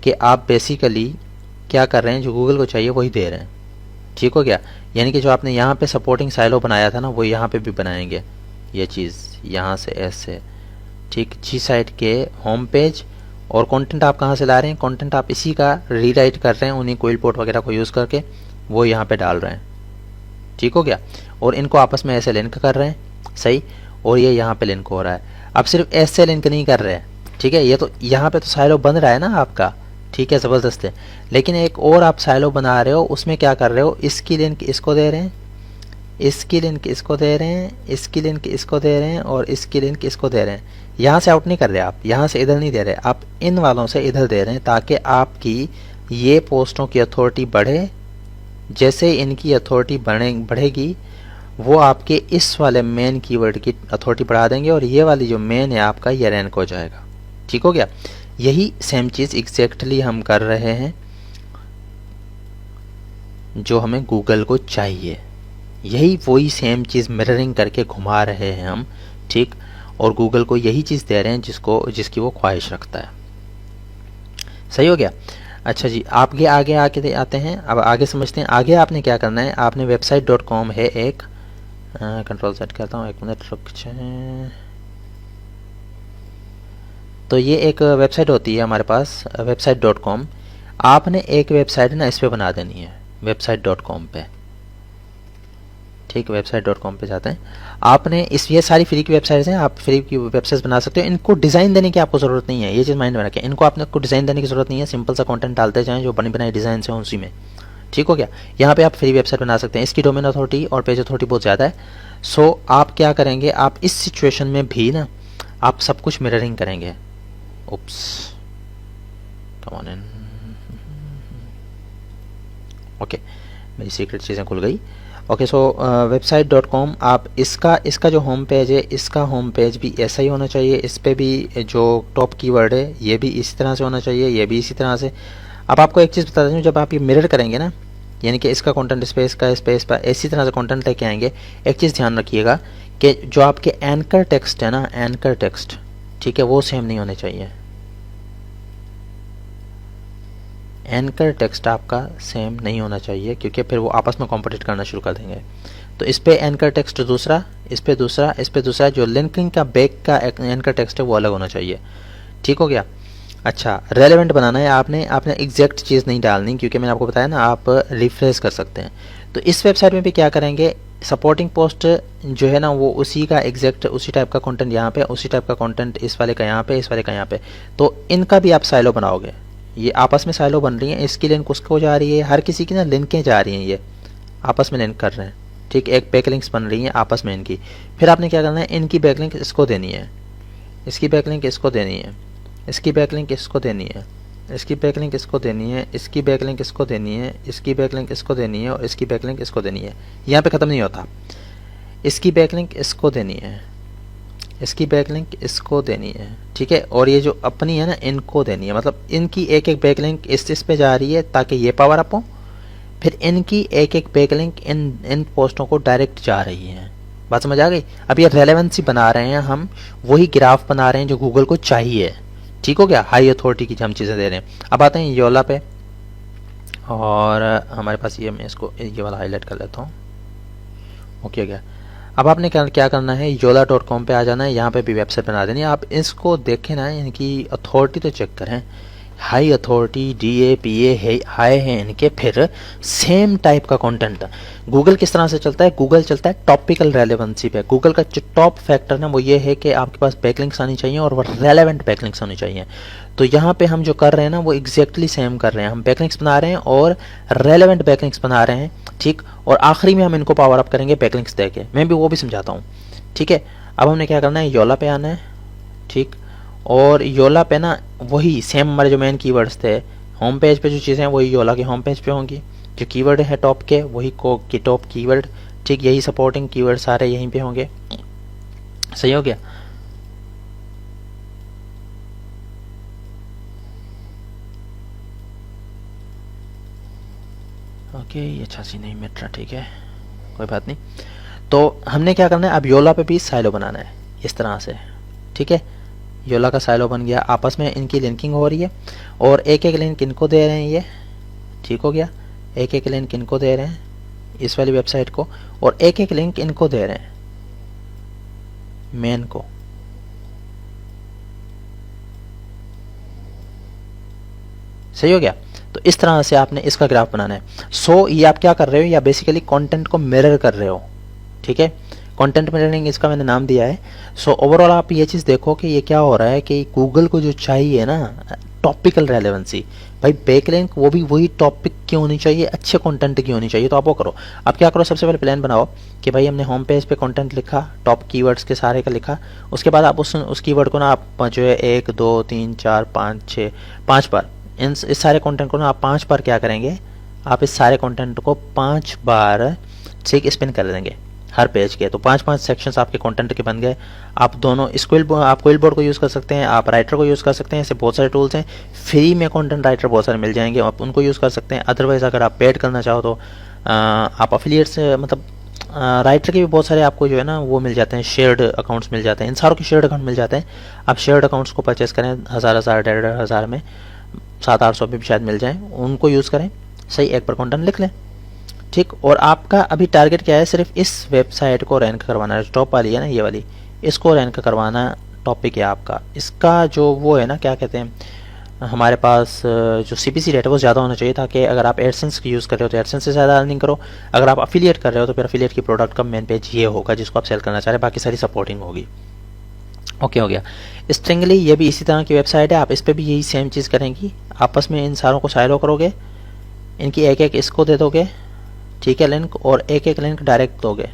कि आप बेसिकली क्या कर रहे हैं, जो गूगल को चाहिए वही दे रहे हैं, ठीक हो गया। यानी कि जो आपने यहाँ पे सपोर्टिंग साइलो बनाया था ना, वो यहाँ पे भी बनाएंगे, ये चीज़ यहाँ से ऐसे, ठीक। जी साइट के होम पेज और कंटेंट आप कहाँ से ला रहे हैं, कंटेंट आप इसी का रीराइट कर रहे हैं, उन्हीं कोइल पोर्ट वगैरह को यूज़ करके वो यहाँ पे डाल रहे हैं, ठीक हो गया। और इनको आपस में ऐसे लिंक कर रहे हैं, सही, और ये यहाँ पे लिंक हो रहा है। अब सिर्फ ऐसे लिंक नहीं कर रहे हैं, ठीक है, ये तो यहाँ पे तो साइलो बन रहा है ना आपका, ठीक है, ज़बरदस्त है। लेकिन एक और आप साइलो बना रहे हो, उसमें क्या कर रहे हो, इसकी लिंक इसको दे रहे हैं, इसकी लिंक इसको दे रहे हैं, इसकी लिंक इसको दे रहे हैं और इसकी लिंक इसको दे रहे हैं। यहाँ से आउट नहीं कर रहे आप, यहाँ से इधर नहीं दे रहे, आप इन वालों से इधर दे रहे हैं ताकि आपकी ये पोस्टों की अथॉरिटी बढ़े। जैसे इनकी अथॉरिटी बढ़ेगी वो आपके इस वाले मेन कीवर्ड की अथॉरिटी बढ़ा देंगे और ये वाली जो मेन है आपका ये रैंक हो जाएगा, ठीक हो गया। यही सेम चीज़ एग्जैक्टली हम कर रहे हैं जो हमें गूगल को चाहिए, यही वही सेम चीज़ मिररिंग करके घुमा रहे हैं हम, ठीक, और गूगल को यही चीज़ दे रहे हैं जिसकी वो ख्वाहिश रखता है। सही हो गया। अच्छा जी, आगे आगे आके आते हैं, अब आगे समझते हैं। आगे आपने क्या करना है, आपने website.com है एक, कंट्रोल सेट करता हूँ, एक मिनट रुक जाए। तो ये एक वेबसाइट होती है हमारे पास website.com। आपने एक वेबसाइट ना इस पे बना देनी है website.com पे, ठीक। website.com पे जाते हैं, आपने इस, ये सारी फ्री की वेबसाइट्स हैं, आप फ्री की वेबसाइट्स बना सकते हो। इनको डिज़ाइन देने की आपको ज़रूरत नहीं है, ये चीज़ माइंड में रखें। इनको आपने को डिज़ाइन देने की ज़रूरत नहीं है, सिंपल सा कंटेंट डालते जाएं जो बनी बनाई डिज़ाइन से उसी में, ठीक हो गया। यहाँ पे आप फ्री वेबसाइट बना सकते हैं। इसकी डोमेन अथॉरिटी और पेज अथॉरिटी बहुत ज़्यादा है। सो आप क्या करेंगे, आप इस सिचुएशन में भी ना आप सब कुछ मिररिंग करेंगे। उप्स, कम ऑन इन, ओके, मेरी सीक्रेट चीज़ें खुल गई। ओके, सो website.com, आप इसका जो होम पेज है, इसका होम पेज भी ऐसा ही होना चाहिए। इस पे भी जो टॉप कीवर्ड है ये भी इसी तरह से होना चाहिए, ये भी इसी तरह से। अब आपको एक चीज़ बता दें, जब आप ये मिरर करेंगे ना, यानी कि इसका कंटेंट इस पे इसी तरह से कंटेंट लेके आएंगे, एक चीज़ ध्यान रखिएगा कि जो आपके एंकर टेक्स्ट है ना, एंकर टेक्स्ट, ठीक है, वो सेम नहीं होने चाहिए। एंकर टेक्स्ट आपका सेम नहीं होना चाहिए, क्योंकि फिर वो आपस में कॉम्पिटिट करना शुरू कर देंगे। तो इस पे एंकर टेक्स्ट दूसरा, इस पे दूसरा, इस पे दूसरा, जो लिंकिंग का बैक का एंकर टेक्स्ट है वो अलग होना चाहिए, ठीक हो गया। अच्छा, रेलेवेंट बनाना है आपने एग्जैक्ट चीज़ नहीं डालनी, क्योंकि मैंने आपको बताया ना आप रिफ्रेश कर सकते हैं। तो इस वेबसाइट में भी क्या करेंगे, सपोर्टिंग पोस्ट जो है ना वो उसी का एग्जैक्ट उसी टाइप का कंटेंट यहाँ पे, उसी टाइप का कंटेंट इस वाले का यहाँ पे, इस वाले का यहाँ पे। तो इनका भी आप साइलो बनाओगे, ये आपस में साइलो बन रही है, इसकी लिंक उसको जा रही है, हर किसी की ना लिंकें जा रही हैं, ये आपस में लिंक कर रहे हैं, ठीक। एक बैकलिंक्स बन रही हैं आपस में इनकी। फिर आपने क्या करना है, इनकी बैकलिंक इसको देनी है, इसकी बैकलिंक इसको देनी है, इसकी बैकलिंक इसको देनी है, इसकी बैकलिंक इसको देनी है, इसकी बैकलिंक इसको देनी है, इसकी बैकलिंक इसको देनी है, और इसकी बैकलिंक इसको देनी है। यहाँ पे ख़त्म नहीं होता, इसकी बैकलिंक इसको देनी है, इसकी बैकलिंक इसको देनी है, ठीक है। और ये जो अपनी है ना इनको देनी है, मतलब इनकी एक एक बैकलिंक इस पे जा रही है ताकि ये पावर अप हो। फिर इनकी एक एक बैकलिंक इन पोस्टों को डायरेक्ट जा रही है। बात समझ आ गई। अब ये रेलेवेंसी बना रहे हैं हम, वही ग्राफ बना रहे हैं जो गूगल को चाहिए, ठीक हो गया। हाई अथॉरिटी की हम चीज़ें दे रहे हैं। अब आते हैं योला पे, और हमारे पास ये, मैं इसको ये वाला हाईलाइट कर लेता हूँ, ओके गया। अब आपने क्या करना है, yola.com पे आ जाना है, यहाँ पे भी वेबसाइट बना देनी है। आप इसको देखें ना, इनकी अथॉरिटी तो चेक करें, हाई अथॉरिटी, DAPA है, हाई है इनके। फिर सेम टाइप का कंटेंट गूगल किस तरह से चलता है, गूगल चलता है टॉपिकल रेलेवेंसी पे। गूगल का जो टॉप फैक्टर ना वो ये है कि आपके पास बैकलिंक्स आनी चाहिए और वो रेलेवेंट बैकलिंक्स होनी चाहिए। तो यहाँ पे हम जो कर रहे हैं ना वो एग्जैक्टली सेम कर रहे हैं, हम बैकलिंक्स बना रहे हैं और रेलेवेंट बैकलिंक्स बना रहे हैं, ठीक। और आखिरी में हम इनको पावर अप करेंगे बैकलिंक्स देके, मैं भी वो भी समझाता हूँ, ठीक है। अब हमने क्या करना है, योला पे आना है, ठीक। और योला पे ना वही सेम हमारे जो मेन कीवर्ड्स थे, होम पेज पे जो चीज़ें हैं वही योला के होम पेज पे होंगी। जो कीवर्ड है टॉप के वही की टॉप कीवर्ड, ठीक। यही सपोर्टिंग कीवर्ड सारे यहीं पे होंगे, सही हो गया। ओके, ये 86 नहीं मिट रहा, ठीक है, कोई बात नहीं। तो हमने क्या करना है, अब योला पे भी साइलो बनाना है इस तरह से, ठीक है। योला का साइलो बन गया, आपस में इनकी लिंकिंग हो रही है, और एक एक लिंक इनको दे रहे हैं ये, ठीक हो गया। एक एक लिंक इनको दे रहे हैं इस वाली वेबसाइट को, और एक एक लिंक इनको दे रहे हैं मेन को, सही हो गया। तो इस तरह से आपने इसका ग्राफ बनाना है। सो ये आप क्या कर रहे हो, या बेसिकली कंटेंट को मिरर कर रहे हो, ठीक है। कंटेंट मिररिंग इसका मैंने नाम दिया है। सो ओवरऑल आप ये चीज़ देखो कि ये क्या हो रहा है कि गूगल को जो चाहिए ना टॉपिकल रेलेवेंसी, भाई बैकलिंक वो भी वही टॉपिक की होनी चाहिए, अच्छे कंटेंट की होनी चाहिए। तो आप वो करो। आप क्या करो, सबसे पहले प्लान बनाओ कि भाई हमने होम पेज पे कंटेंट लिखा, टॉप कीवर्ड्स के सारे का लिखा। उसके बाद आप उस कीवर्ड को ना आप जो है 1 2 3 4 5 6 5 बार इस सारे कंटेंट को ना आप 5 बार क्या करेंगे, आप इस सारे कंटेंट को 5 बार ठीक स्पिन कर देंगे हर पेज के। तो 5-5 सेक्शंस आपके कंटेंट के बन गए। आप दोनों आप क्विल बोर्ड को यूज़ कर सकते हैं, आप राइटर को यूज़ कर सकते हैं। ऐसे बहुत सारे टूल्स हैं, फ्री में कंटेंट राइटर बहुत सारे मिल जाएंगे, आप उनको यूज़ कर सकते हैं। अदरवाइज़ अगर आप पेड करना चाहो तो आप अफिलिएट्स मतलब राइटर के भी बहुत सारे आपको जो है ना वो मिल जाते हैं, शेयर्ड अकाउंट्स मिल जाते हैं, इन सारों के शेयर्ड अकाउंट मिल जाते हैं। आप शेयर्ड अकाउंट्स को परचेस करें 1000 1,500 में, 700-800 पे भी शायद मिल जाए, उनको यूज़ करें, सही, एक पर कंटेंट लिख लें, ठीक। और आपका अभी टारगेट क्या है, सिर्फ इस वेबसाइट को रैंक करवाना है, टॉप वाली है ना ये वाली, इसको रैंक करवाना टॉपिक है आपका। इसका जो वो है ना, क्या कहते हैं, हमारे पास जो CPC रेट है वो ज़्यादा होना चाहिए, ताकि अगर आप एडसेंस की यूज़ कर रहे हो तो एडसेंस से ज़्यादा अर्निंग करो, अगर आप अफिलिएट कर रहे हो तो फिर अफिलिएट की प्रोडक्ट का मेन पेज ये होगा जिसको आप सेल करना चाह रहे हैं, बाकी सारी सपोर्टिंग होगी। ओके, हो गया। स्ट्रिंगली ये भी इसी तरह की वेबसाइट है, आप इस पर भी यही सेम चीज़ करेंगी, आपस में इन सारों को साइलो करोगे, इनकी एक एक इसको दे दोगे, ठीक है, लिंक, और एक एक लिंक डायरेक्ट दोगे,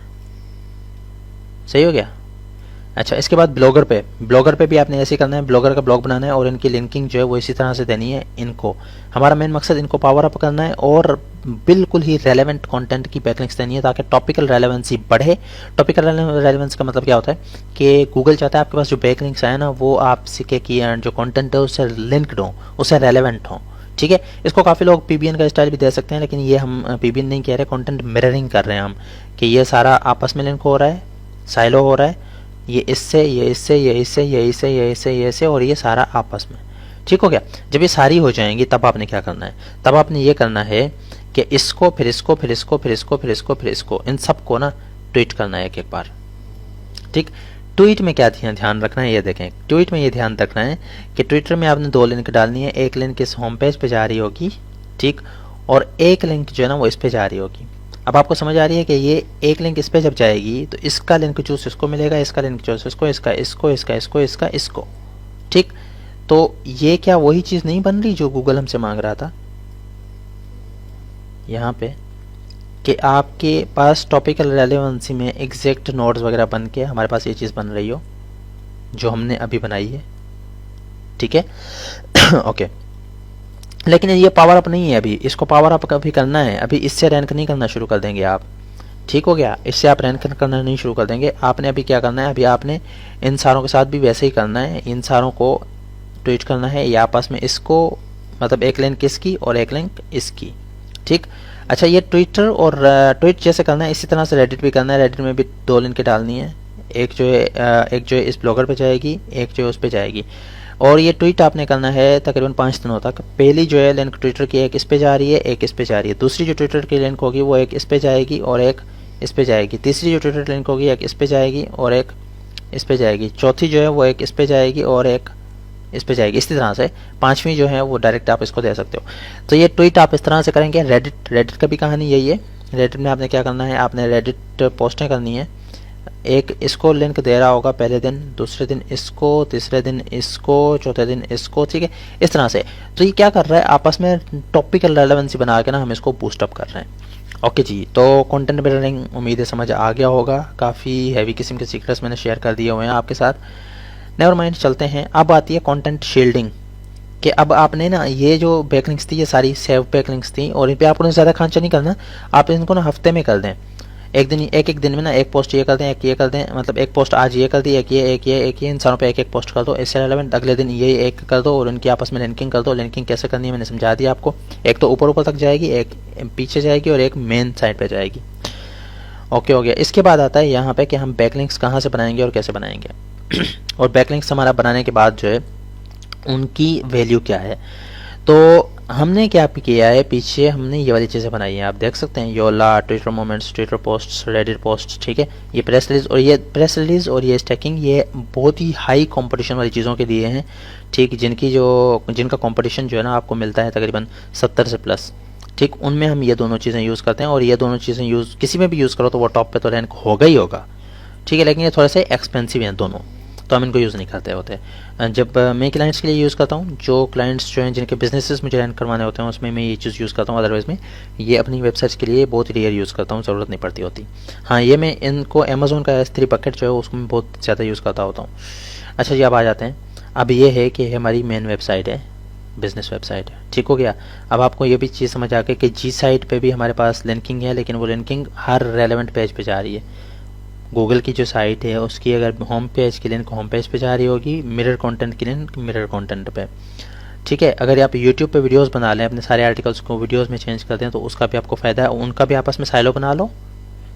सही हो गया। अच्छा, इसके बाद ब्लॉगर पे भी आपने ऐसे करना है, ब्लॉगर का ब्लॉग बनाना है और इनकी लिंकिंग जो है वो इसी तरह से देनी है इनको। हमारा मेन मकसद इनको पावर अप करना है और बिल्कुल ही रेलेवेंट कंटेंट की बैकलिंक्स देनी है ताकि टॉपिकल रेलेवेंसी बढ़े। टॉपिकल रेलेवेंस का मतलब क्या होता है कि गूगल चाहता है आपके पास जो बैकलिंक्स आए ना वो आपसे की जो कंटेंट है उससे लिंक्ड हो, उससे रेलेवेंट हो, ठीक है। इसको काफ़ी लोग PBN का स्टाइल भी दे सकते हैं, लेकिन ये हम PBN नहीं कह रहे, कंटेंट मिररिंग कर रहे हैं हम, कि ये सारा आपस में लिंक हो रहा है, साइलो हो रहा है, ये इससे, ये इससे, ये इससे, ये इससे, ये इससे, ये इससे, और ये सारा आपस में, ठीक हो गया। जब ये सारी हो जाएंगी तब आपने क्या करना है, तब आपने ये करना है कि इसको फिर इसको फिर इसको फिर इसको फिर इसको फिर इसको, इन सबको ना ट्वीट करना है एक एक बार, ठीक। ट्वीट में क्या ध्यान रखना है, ये देखें, ट्वीट में ये ध्यान रखना है कि ट्विटर में आपने 2 लिंक डालनी है, एक लिंक इस होम पेज पे जा रही होगी, ठीक, और एक लिंक जो है ना वो इस पे जा रही होगी। अब आपको समझ आ रही है कि ये एक लिंक इस पे जब जाएगी तो इसका लिंक चूज इसको मिलेगा, इसका लिंक चूज इसको, इसका इसको, इसका इसको, इसका इसको, ठीक। तो ये क्या वही चीज़ नहीं बन रही जो गूगल हमसे मांग रहा था यहाँ पे, कि आपके पास टॉपिकल रेलेवेंसी में एग्जैक्ट नोड्स वगैरह बन के हमारे पास ये चीज़ बन रही हो जो हमने अभी बनाई है, ठीक है। ओके, लेकिन ये पावर अप नहीं है, अभी इसको पावर अप कभी करना है, अभी इससे रैंक नहीं करना शुरू कर देंगे आप, ठीक हो गया। इससे आप रैंक करना नहीं शुरू कर देंगे, आपने अभी क्या करना है, अभी आपने इन सारों के साथ भी वैसे ही करना है, इन सारों को ट्वीट करना है, या आपस में इसको, मतलब एक लिंक इसकी और एक लिंक इसकी, ठीक। अच्छा, ये ट्विटर और ट्वीट जैसे करना है इसी तरह से रेडिट भी करना है, रेडिट में भी 2 लिंक डालनी है, एक जो है इस ब्लॉगर पे जाएगी, एक जो है उस पे जाएगी, और ये ट्वीट आपने करना है तकरीबन 5 दिनों तक। पहली जो है लिंक ट्विटर की एक इस पे जा रही है, एक इस पे जा रही है, दूसरी जो ट्विटर की लिंक होगी वो एक इस पे जाएगी और एक इस पे जाएगी, तीसरी जो ट्विटर लिंक होगी एक इस पे जाएगी और एक इस पे जाएगी, चौथी जो है वो एक इस पे जाएगी और एक इस पे जाएगी, इसी तरह से 5वीं जो है वो डायरेक्ट आप इसको दे सकते हो। तो ये ट्वीट आप इस तरह से करेंगे। रेडिट का भी कहानी यही है, रेडिट में आपने क्या करना है, आपने रेडिट पोस्टें करनी है, एक इसको लिंक दे रहा होगा पहले दिन, दूसरे दिन इसको, तीसरे दिन इसको, चौथे दिन इसको, ठीक है, इस तरह से। तो ये क्या कर रहा है, आपस में टॉपिकल रेलेवेंसी बना के ना हम इसको बूस्टअप कर रहे हैं। ओके जी, तो कंटेंट बिल्डिंग उम्मीद है समझ आ गया होगा, काफ़ी हैवी किस्म के सीक्रेट्स मैंने शेयर कर दिए हुए हैं आपके साथ। नेवर माइंड, चलते हैं। अब आती है कंटेंट शील्डिंग, कि अब आपने ना ये जो बैकलिंक्स थी ये सारी सेव बैकलिंक्स थी और इन पर आपको ज़्यादा खर्चा नहीं करना, आप इनको ना हफ्ते में कर दें, एक दिन में ना एक पोस्ट ये कर दें, एक ये कर दें, मतलब एक पोस्ट आज ये कर दी, एक ये इंसानों पे एक पोस्ट कर दो, इससे रेलेवेंट अगले दिन ये एक कर दो और उनकी आपस में लिंकिंग कर दो। लिंकिंग कैसे करनी है मैंने समझा दिया आपको, एक तो ऊपर तक जाएगी, एक पीछे जाएगी और एक मेन साइड पे जाएगी। ओके, हो गया। इसके बाद आता है यहाँ पे कि हम बैकलिंक्स कहाँ से बनाएंगे और कैसे बनाएंगे और बैकलिंक्स हमारा बनाने के बाद जो है उनकी वैल्यू क्या है। तो हमने क्या किया है, पीछे हमने ये वाली चीज़ें बनाई हैं, आप देख सकते हैं, Yola, Twitter moments, Twitter posts, Reddit posts, ठीक है। ये प्रेस रिलीज और ये स्टैकिंग, ये बहुत ही हाई कंपटीशन वाली चीज़ों के लिए हैं, ठीक, जिनका कंपटीशन जो है ना आपको मिलता है तकरीबन 70 से प्लस, ठीक। उनमें हम ये दोनों चीज़ें यूज़ करते हैं और ये दोनों चीज़ें किसी में भी यूज़ करो तो वो टॉप पे तो रैंक होगा ही होगा, ठीक है। लेकिन ये थोड़े से एक्सपेंसिव हैं दोनों, तो हम इनको यूज़ नहीं करते होते। जब मैं क्लाइंट्स के लिए यूज़ करता हूँ, जो क्लाइंट्स जो हैं जिनके बिजनेसेस मुझे रन करवाने होते हैं उसमें मैं ये चीज़ यूज़ करता हूँ, अदरवाइज़ में ये अपनी वेबसाइट्स के लिए बहुत रेयर यूज़ करता हूँ, ज़रूरत नहीं पड़ती होती। हाँ, ये मैं इनको अमेज़ोन का S3 बकेट जो है उसको मैं बहुत ज़्यादा यूज़ करता होता हूँ। अच्छा जी, अब आ जाते हैं। अब ये है कि हमारी मेन वेबसाइट है, बिजनेस वेबसाइट, ठीक हो गया। अब आपको ये भी चीज़ समझ आ गई कि जी साइट पे भी हमारे पास लिंकिंग है, लेकिन वो लिंकिंग हर रेलेवेंट पेज पे जा रही है। गूगल की जो साइट है उसकी अगर होम पेज की लिंक होम पेज पे जा रही होगी, मिरर कंटेंट की लिंक मिरर कंटेंट पे, ठीक है। अगर आप यूट्यूब पे वीडियोस बना लें, अपने सारे आर्टिकल्स को वीडियोस में चेंज कर दें तो उसका भी आपको फ़ायदा है, उनका भी आपस में साइलो बना लो,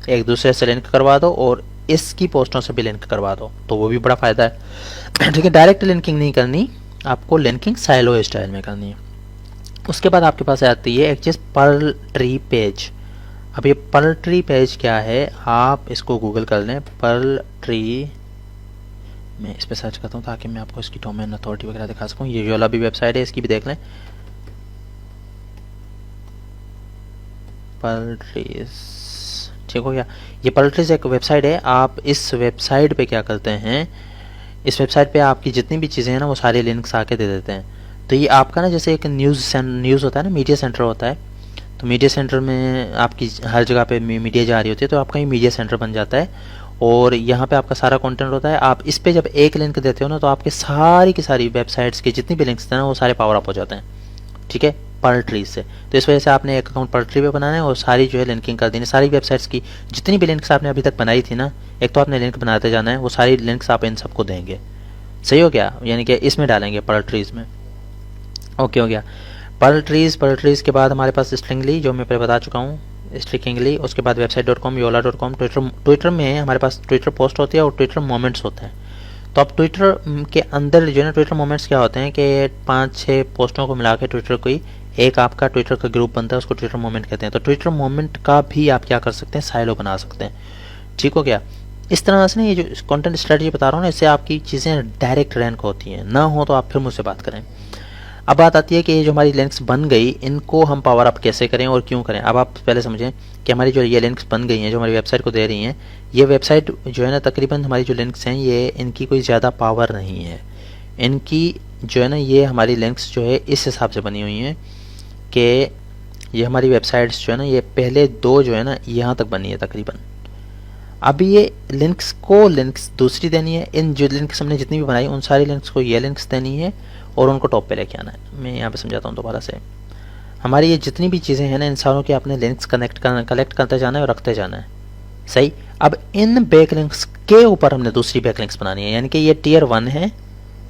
एक दूसरे से लिंक करवा दो और इसकी पोस्टों से भी लिंक करवा दो, तो वो भी बड़ा फ़ायदा है, ठीक है। डायरेक्ट लिंकिंग नहीं करनी, आपको लिंकिंग साइलो स्टाइल में करनी है। उसके बाद आपके पास आती है एक चीज़ पर्ल ट्री पेज। अब ये पर्ल ट्री पेज क्या है, आप इसको गूगल कर लें, पर्ल ट्री, मैं इस पर सर्च करता हूँ ताकि मैं आपको इसकी डोमेन अथॉरिटी वगैरह दिखा सकूँ। ये जो वाला भी वेबसाइट है इसकी भी देख लें, पर्ल ट्रीज, ठीक हो गया। ये पर्ल ट्रीज एक वेबसाइट है। आप इस वेबसाइट पे क्या करते हैं, इस वेबसाइट पे आपकी जितनी भी चीज़ें हैं ना वो सारे लिंक्स आके दे देते हैं। तो ये आपका ना जैसे एक न्यूज़ होता है ना, मीडिया सेंटर होता है, तो मीडिया सेंटर में आपकी हर जगह पे मीडिया जा रही होती है, तो आपका ये मीडिया सेंटर बन जाता है और यहाँ पे आपका सारा कंटेंट होता है। आप इस पे जब एक लिंक देते हो ना तो आपके सारी की सारी वेबसाइट्स के जितनी भी लिंक्स थे ना वो सारे पावर अप हो जाते हैं, ठीक है, पर्ल ट्री से। तो इस वजह से आपने एक अकाउंट पर्ल ट्री पे बनाना है और सारी जो है लिंकिंग कर देनी, सारी वेबसाइट्स की जितनी भी लिंक्स आपने अभी तक बनाई थी ना, एक तो आपने लिंक बनाते जाना है, वो सारी लिंक्स आप इन सबको देंगे, सही हो गया, यानी कि इसमें डालेंगे पर्ल ट्रीज में। ओके हो गया। पर्ल ट्रीज के बाद हमारे पास स्ट्रिंगली, जो मैं पहले बता चुका हूँ, स्ट्रिंगली। उसके बाद website.com, yola.com, ट्विटर में हमारे पास ट्विटर पोस्ट होती है और ट्विटर मोमेंट्स होते हैं। तो अब ट्विटर के अंदर जो है ना, ट्विटर मोमेंट्स क्या होते हैं कि 5-6 पोस्टों को मिला के ट्विटर कोई एक आपका ट्विटर का ग्रुप बनता है, उसको ट्विटर मोमेंट कहते हैं। तो ट्विटर मोमेंट का भी आप क्या कर सकते हैं, साइलो बना सकते हैं, ठीक हो गया। इस तरह से ना ये जो कंटेंट स्ट्रेटजी बता रहा हूँ ना, इससे आपकी चीज़ें डायरेक्ट रैंक होती हैं, ना हो तो आप फिर मुझसे बात करें। अब बात आती है कि ये जो हमारी लिंक्स बन गई, इनको हम पावर अप कैसे करें और क्यों करें। अब आप पहले समझें कि हमारी जो ये लिंक्स बन गई हैं, जो हमारी वेबसाइट को दे रही हैं, ये वेबसाइट जो है ना, तकरीबन हमारी जो लिंक्स हैं ये इनकी कोई ज़्यादा पावर नहीं है। इनकी जो है ना, ये हमारी लिंक्स जो है इस हिसाब से बनी हुई हैं कि ये हमारी वेबसाइट्स जो है ना, ये पहले 2 जो है ना यहाँ तक बनी है तकरीबन। अब ये लिंक्स दूसरी देनी है, इन जो लिंक्स हमने जितनी भी बनाई उन सारी लिंक्स को ये लिंक्स देनी है और उनको टॉप पे लेके आना है। मैं यहाँ पे समझाता हूँ दोबारा से। हमारी ये जितनी भी चीज़ें हैं ना, इन सारों के आपने लिंक्स कलेक्ट करते जाना है और रखते जाना है, सही। अब इन बैक लिंक्स के ऊपर हमने दूसरी बैक लिंक्स बनानी है, यानी कि ये टियर 1 है,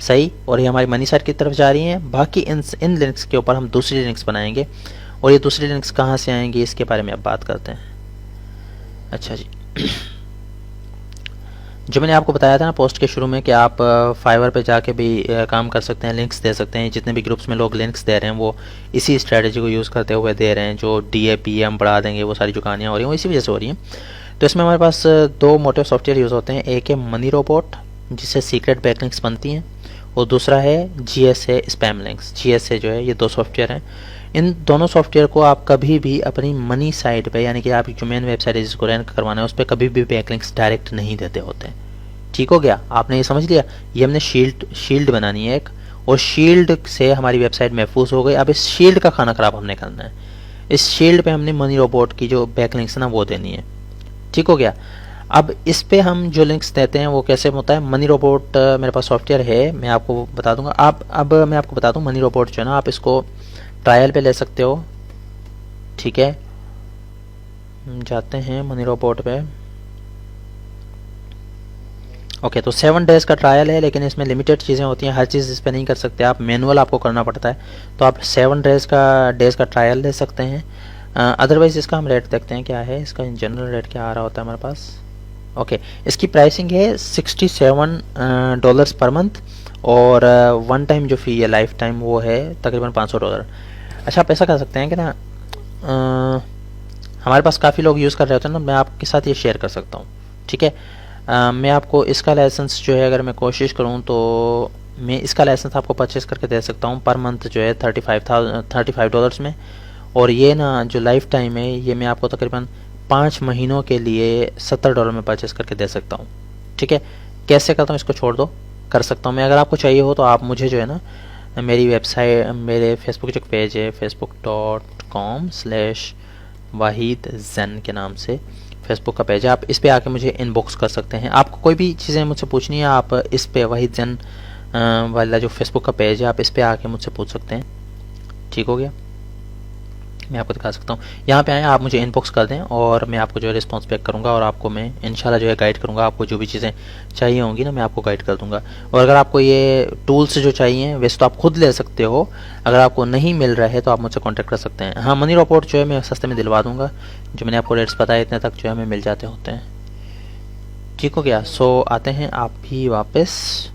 सही, और ये हमारी मनी साइट की तरफ जा रही हैं। बाकी इन लिंक्स के ऊपर हम दूसरी लिंक्स बनाएंगे और ये दूसरी लिंक्स कहाँ से आएंगी इसके बारे में अब बात करते हैं। अच्छा जी, जो मैंने आपको बताया था ना पोस्ट के शुरू में कि आप फाइवर पे जाके भी काम कर सकते हैं, लिंक्स दे सकते हैं। जितने भी ग्रुप्स में लोग लिंक्स दे रहे हैं वो इसी स्ट्रेटजी को यूज़ करते हुए दे रहे हैं। जो DAPM बढ़ा देंगे, वो सारी जो कहानियाँ हो रही हैं वो इसी वजह से हो रही हैं। तो इसमें हमारे पास 2 मोटे सॉफ्टवेयर यूज़ होते हैं। एक है मनी रोबोट, जिससे सीक्रेट बैकलिंक्स बनती हैं, और दूसरा है GSA स्पैम लिंक्स। GSA जो है, ये 2 सॉफ्टवेयर हैं। इन दोनों सॉफ्टवेयर को आप कभी भी अपनी मनी साइट पे, यानी कि आप जो मेन वेबसाइट है जिसको रैंक करवाना है, उस पर कभी भी बैकलिंक्स डायरेक्ट नहीं देते होते, ठीक हो गया। आपने ये समझ लिया। ये हमने शील्ड बनानी है एक, और शील्ड से हमारी वेबसाइट महफूज हो गई। अब इस शील्ड का खाना खराब हमने करना है। इस शील्ड पे हमने मनी रोबोट की जो बैकलिंक्स है ना वो देनी है, ठीक हो गया। अब इस पे हम जो लिंक्स देते हैं वो कैसे होता है। मनी रोबोट मेरे पास सॉफ्टवेयर है, मैं आपको बता दूंगा। अब मैं आपको बता दूं, मनी रोबोट जो है ना, आप इसको ट्रायल पे ले सकते हो, ठीक है। जाते हैं मनी रोबोट पे। ओके, तो 7 डेज़ का ट्रायल है, लेकिन इसमें लिमिटेड चीज़ें होती हैं, हर चीज़ इस पर नहीं कर सकते आप, मैनुअल आपको करना पड़ता है। तो आप 7 डेज़ का ट्रायल ले सकते हैं। अदरवाइज़ इसका हम रेट देखते हैं क्या है, इसका जनरल रेट क्या आ रहा होता है हमारे पास। ओके, इसकी प्राइसिंग है $67 पर मंथ, और वन टाइम जो फ़ी है लाइफ टाइम वो है तकरीबन $500। अच्छा, आप ऐसा कर सकते हैं कि ना, हमारे पास काफ़ी लोग यूज़ कर रहे होते हैं ना, मैं आपके साथ ये शेयर कर सकता हूँ, ठीक है। मैं आपको इसका लाइसेंस जो है, अगर मैं कोशिश करूँ तो मैं इसका लाइसेंस आपको परचेस करके दे सकता हूँ पर मंथ जो है $35 में। और ये ना जो लाइफ टाइम है, ये मैं आपको तकरीबन 5 महीनों के लिए $70 में परचेस करके दे सकता हूँ, ठीक है। कैसे करता हूँ इसको छोड़ दो, कर सकता हूँ मैं। अगर आपको चाहिए हो तो आप मुझे जो है ना, मेरी वेबसाइट, मेरे फेसबुक जो पेज है facebook.com/वाहिद जैन के नाम से फेसबुक का पेज है, आप इस पे आके मुझे इनबॉक्स कर सकते हैं। आपको कोई भी चीज़ें मुझसे पूछनी है, आप इस पे वाहिद जैन वाला जो फेसबुक का पेज है, आप इस पे आके मुझसे पूछ सकते हैं, ठीक हो गया। मैं आपको दिखा सकता हूँ, यहाँ पे आए, आप मुझे इनबॉक्स कर दें और मैं आपको जो है रिस्पॉन्स बैक करूँगा और आपको मैं इंशाल्लाह जो है गाइड करूँगा। आपको जो भी चीज़ें चाहिए होंगी ना, मैं आपको गाइड कर दूँगा। और अगर आपको ये टूल्स जो चाहिए, वैसे तो आप खुद ले सकते हो, अगर आपको नहीं मिल रहा है तो आप मुझसे कॉन्टैक्ट कर सकते हैं। हाँ, मनी रोबोट जो है मैं सस्ते में दिलवा दूँगा, जो मैंने आपको रेट्स बताए इतने तक जो है हमें मिल जाते होते हैं, ठीक हो गया। सो आते हैं आप भी वापस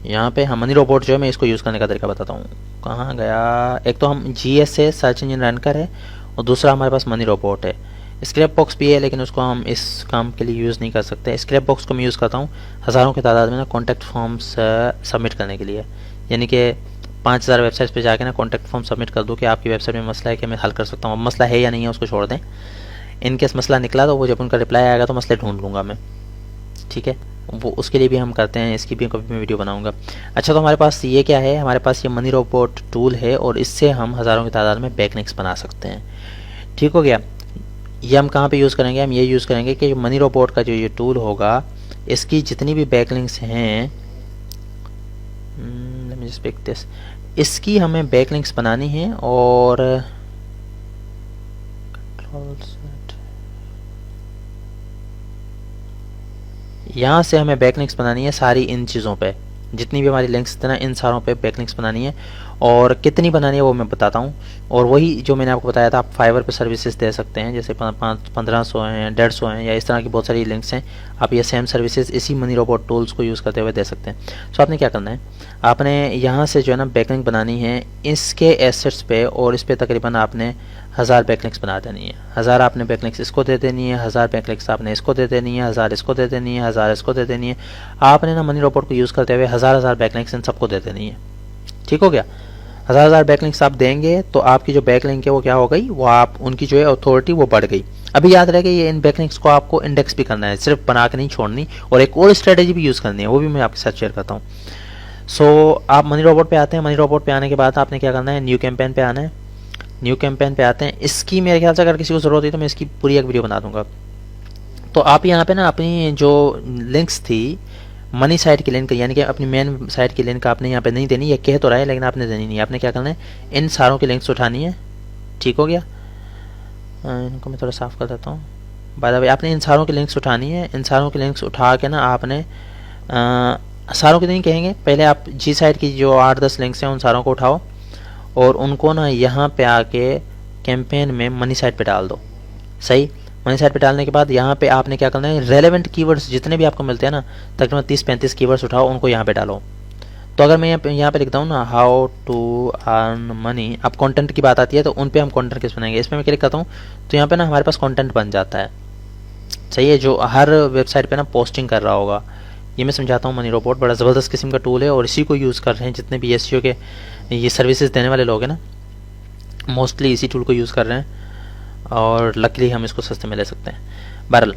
यहाँ पे हम मनी रोबोट जो है मैं इसको यूज़ करने का तरीका बताता हूँ। कहाँ गया, एक तो हम GS से सर्च इंजन रन कर है और दूसरा हमारे पास मनी रोबोट है। स्क्रैप बॉक्स भी है लेकिन उसको हम इस काम के लिए यूज़ नहीं कर सकते। स्क्रैप बॉक्स को मैं यूज़ करता हूँ हज़ारों की तादाद में ना कॉन्टैक्ट फॉर्म्स सबमिट करने के लिए, यानी कि 5000 वेबसाइट्स पे जाके ना कॉन्टैक्ट फॉर्म सबमिट कर दूँ कि आपकी वेबसाइट में मसला है कि मैं हल कर सकता हूँ। अब मसला है या नहीं है उसको छोड़ दें, इनकेस मसला निकला तो वो जब उनका रिप्लाई आएगा तो मसले ढूंढ लूँगा मैं, ठीक है। वो उसके लिए भी हम करते हैं, इसकी भी कभी मैं वीडियो बनाऊंगा। अच्छा, तो हमारे पास ये क्या है, हमारे पास ये मनी रोबोट टूल है और इससे हम हज़ारों की तादाद में बैकलिंक्स बना सकते हैं। ठीक हो गया। ये हम कहाँ पे यूज़ करेंगे, हम ये यूज़ करेंगे कि मनी रोबोट का जो ये टूल होगा इसकी जितनी भी बैकलिंक्स हैं, let me just pick this, इसकी हमें बैकलिंक्स बनानी है और यहाँ से हमें बैकलिंक्स बनानी है सारी इन चीज़ों पे, जितनी भी हमारी लिंक्स थे ना इन सारों पे बैकलिंक्स बनानी है। और कितनी बनानी है वो मैं बताता हूँ। और वही जो मैंने आपको बताया था, आप फाइवर पे सर्विसेज दे सकते हैं, जैसे 1500 हैं, 150 हैं, या इस तरह की बहुत सारी लिंक्स हैं। आप ये सेम सर्विसेज इसी मनी रोबोट टूल्स को यूज़ करते हुए दे सकते हैं। सो आपने क्या करना है, आपने यहाँ से जो है ना बैकलिंक बनानी है इसके एसेट्स पे, और इस पर तकरीबन आपने 1000 बैकलिंक्स बना देनी है। 1000 आपने बैकलिंक्स इसको दे देनी है, 1000 बैकलिंक्स आपने इसको दे देनी है, 1000 इसको दे देनी है, 1000 इसको दे देनी है। आपने ना मनी रोबोट को यूज़ करते हुए 1000 बैकलिंक्स इन सबको दे देनी है। ठीक हो गया। 1000 बैकलिंक्स आप देंगे तो आपकी जो बैकलिंक है वो क्या हो गई, वो आप उनकी जो है अथॉरिटी वो बढ़ गई। अभी याद रहे कि ये इन बैकलिंक्स को आपको इंडेक्स भी करना है, सिर्फ बना के नहीं छोड़नी, और एक और स्ट्रेटेजी भी यूज़ करनी है, वो भी मैं आपके साथ शेयर करता हूँ। सो आप मनी रोबोट पे आते हैं। मनी रोबोट पे आने के बाद आपने क्या करना है, न्यू कैंपेन पे आना है। न्यू कैंपेन पे आते हैं। इसकी मेरे ख्याल से अगर किसी को ज़रूरत हुई तो मैं इसकी पूरी एक वीडियो बना दूंगा। तो आप यहाँ पे ना अपनी जो लिंक्स थी मनी साइट की लिंक, यानी कि अपनी मेन साइट की लिंक आपने यहाँ पे नहीं देनी, ये कह तो रहा है लेकिन आपने देनी नहीं। आपने क्या करना है, इन सारों की लिंक्स उठानी है। ठीक हो गया। इनको मैं थोड़ा साफ कर देता हूँ। बाय द वे, आपने इन सारों की लिंक्स उठानी है। इन सारों की लिंक्स उठा के ना आपने सारों की नहीं कहेंगे, पहले आप जी साइट की जो 8-10 लिंक्स हैं उन सारों को उठाओ और उनको ना यहाँ पे आके कैंपेन में मनी साइट पे डाल दो। सही। मनी साइट पे डालने के बाद यहाँ पे आपने क्या करना है, रेलेवेंट कीवर्ड्स जितने भी आपको मिलते हैं ना, तकरीबन 30-35 कीवर्ड्स उठाओ, उनको यहाँ पे डालो। तो अगर मैं यहाँ पे लिखता हूँ ना, हाउ टू अर्न मनी, अब कंटेंट की बात आती है तो उन पे हम कंटेंट किस बनाएंगे, इस पर मैं क्लिक करता हूँ तो यहाँ पे ना हमारे पास कंटेंट बन जाता है। सही है, जो हर वेबसाइट पे ना पोस्टिंग कर रहा होगा। ये मैं समझाता हूँ। मनी रोबोट बड़ा ज़बरदस्त किस्म का टूल है और इसी को यूज़ कर रहे हैं जितने भी एसईओ के ये सर्विसेज देने वाले लोग हैं ना, मोस्टली इसी टूल को यूज़ कर रहे हैं, और लकीली हम इसको सस्ते में ले सकते हैं। बहरहाल,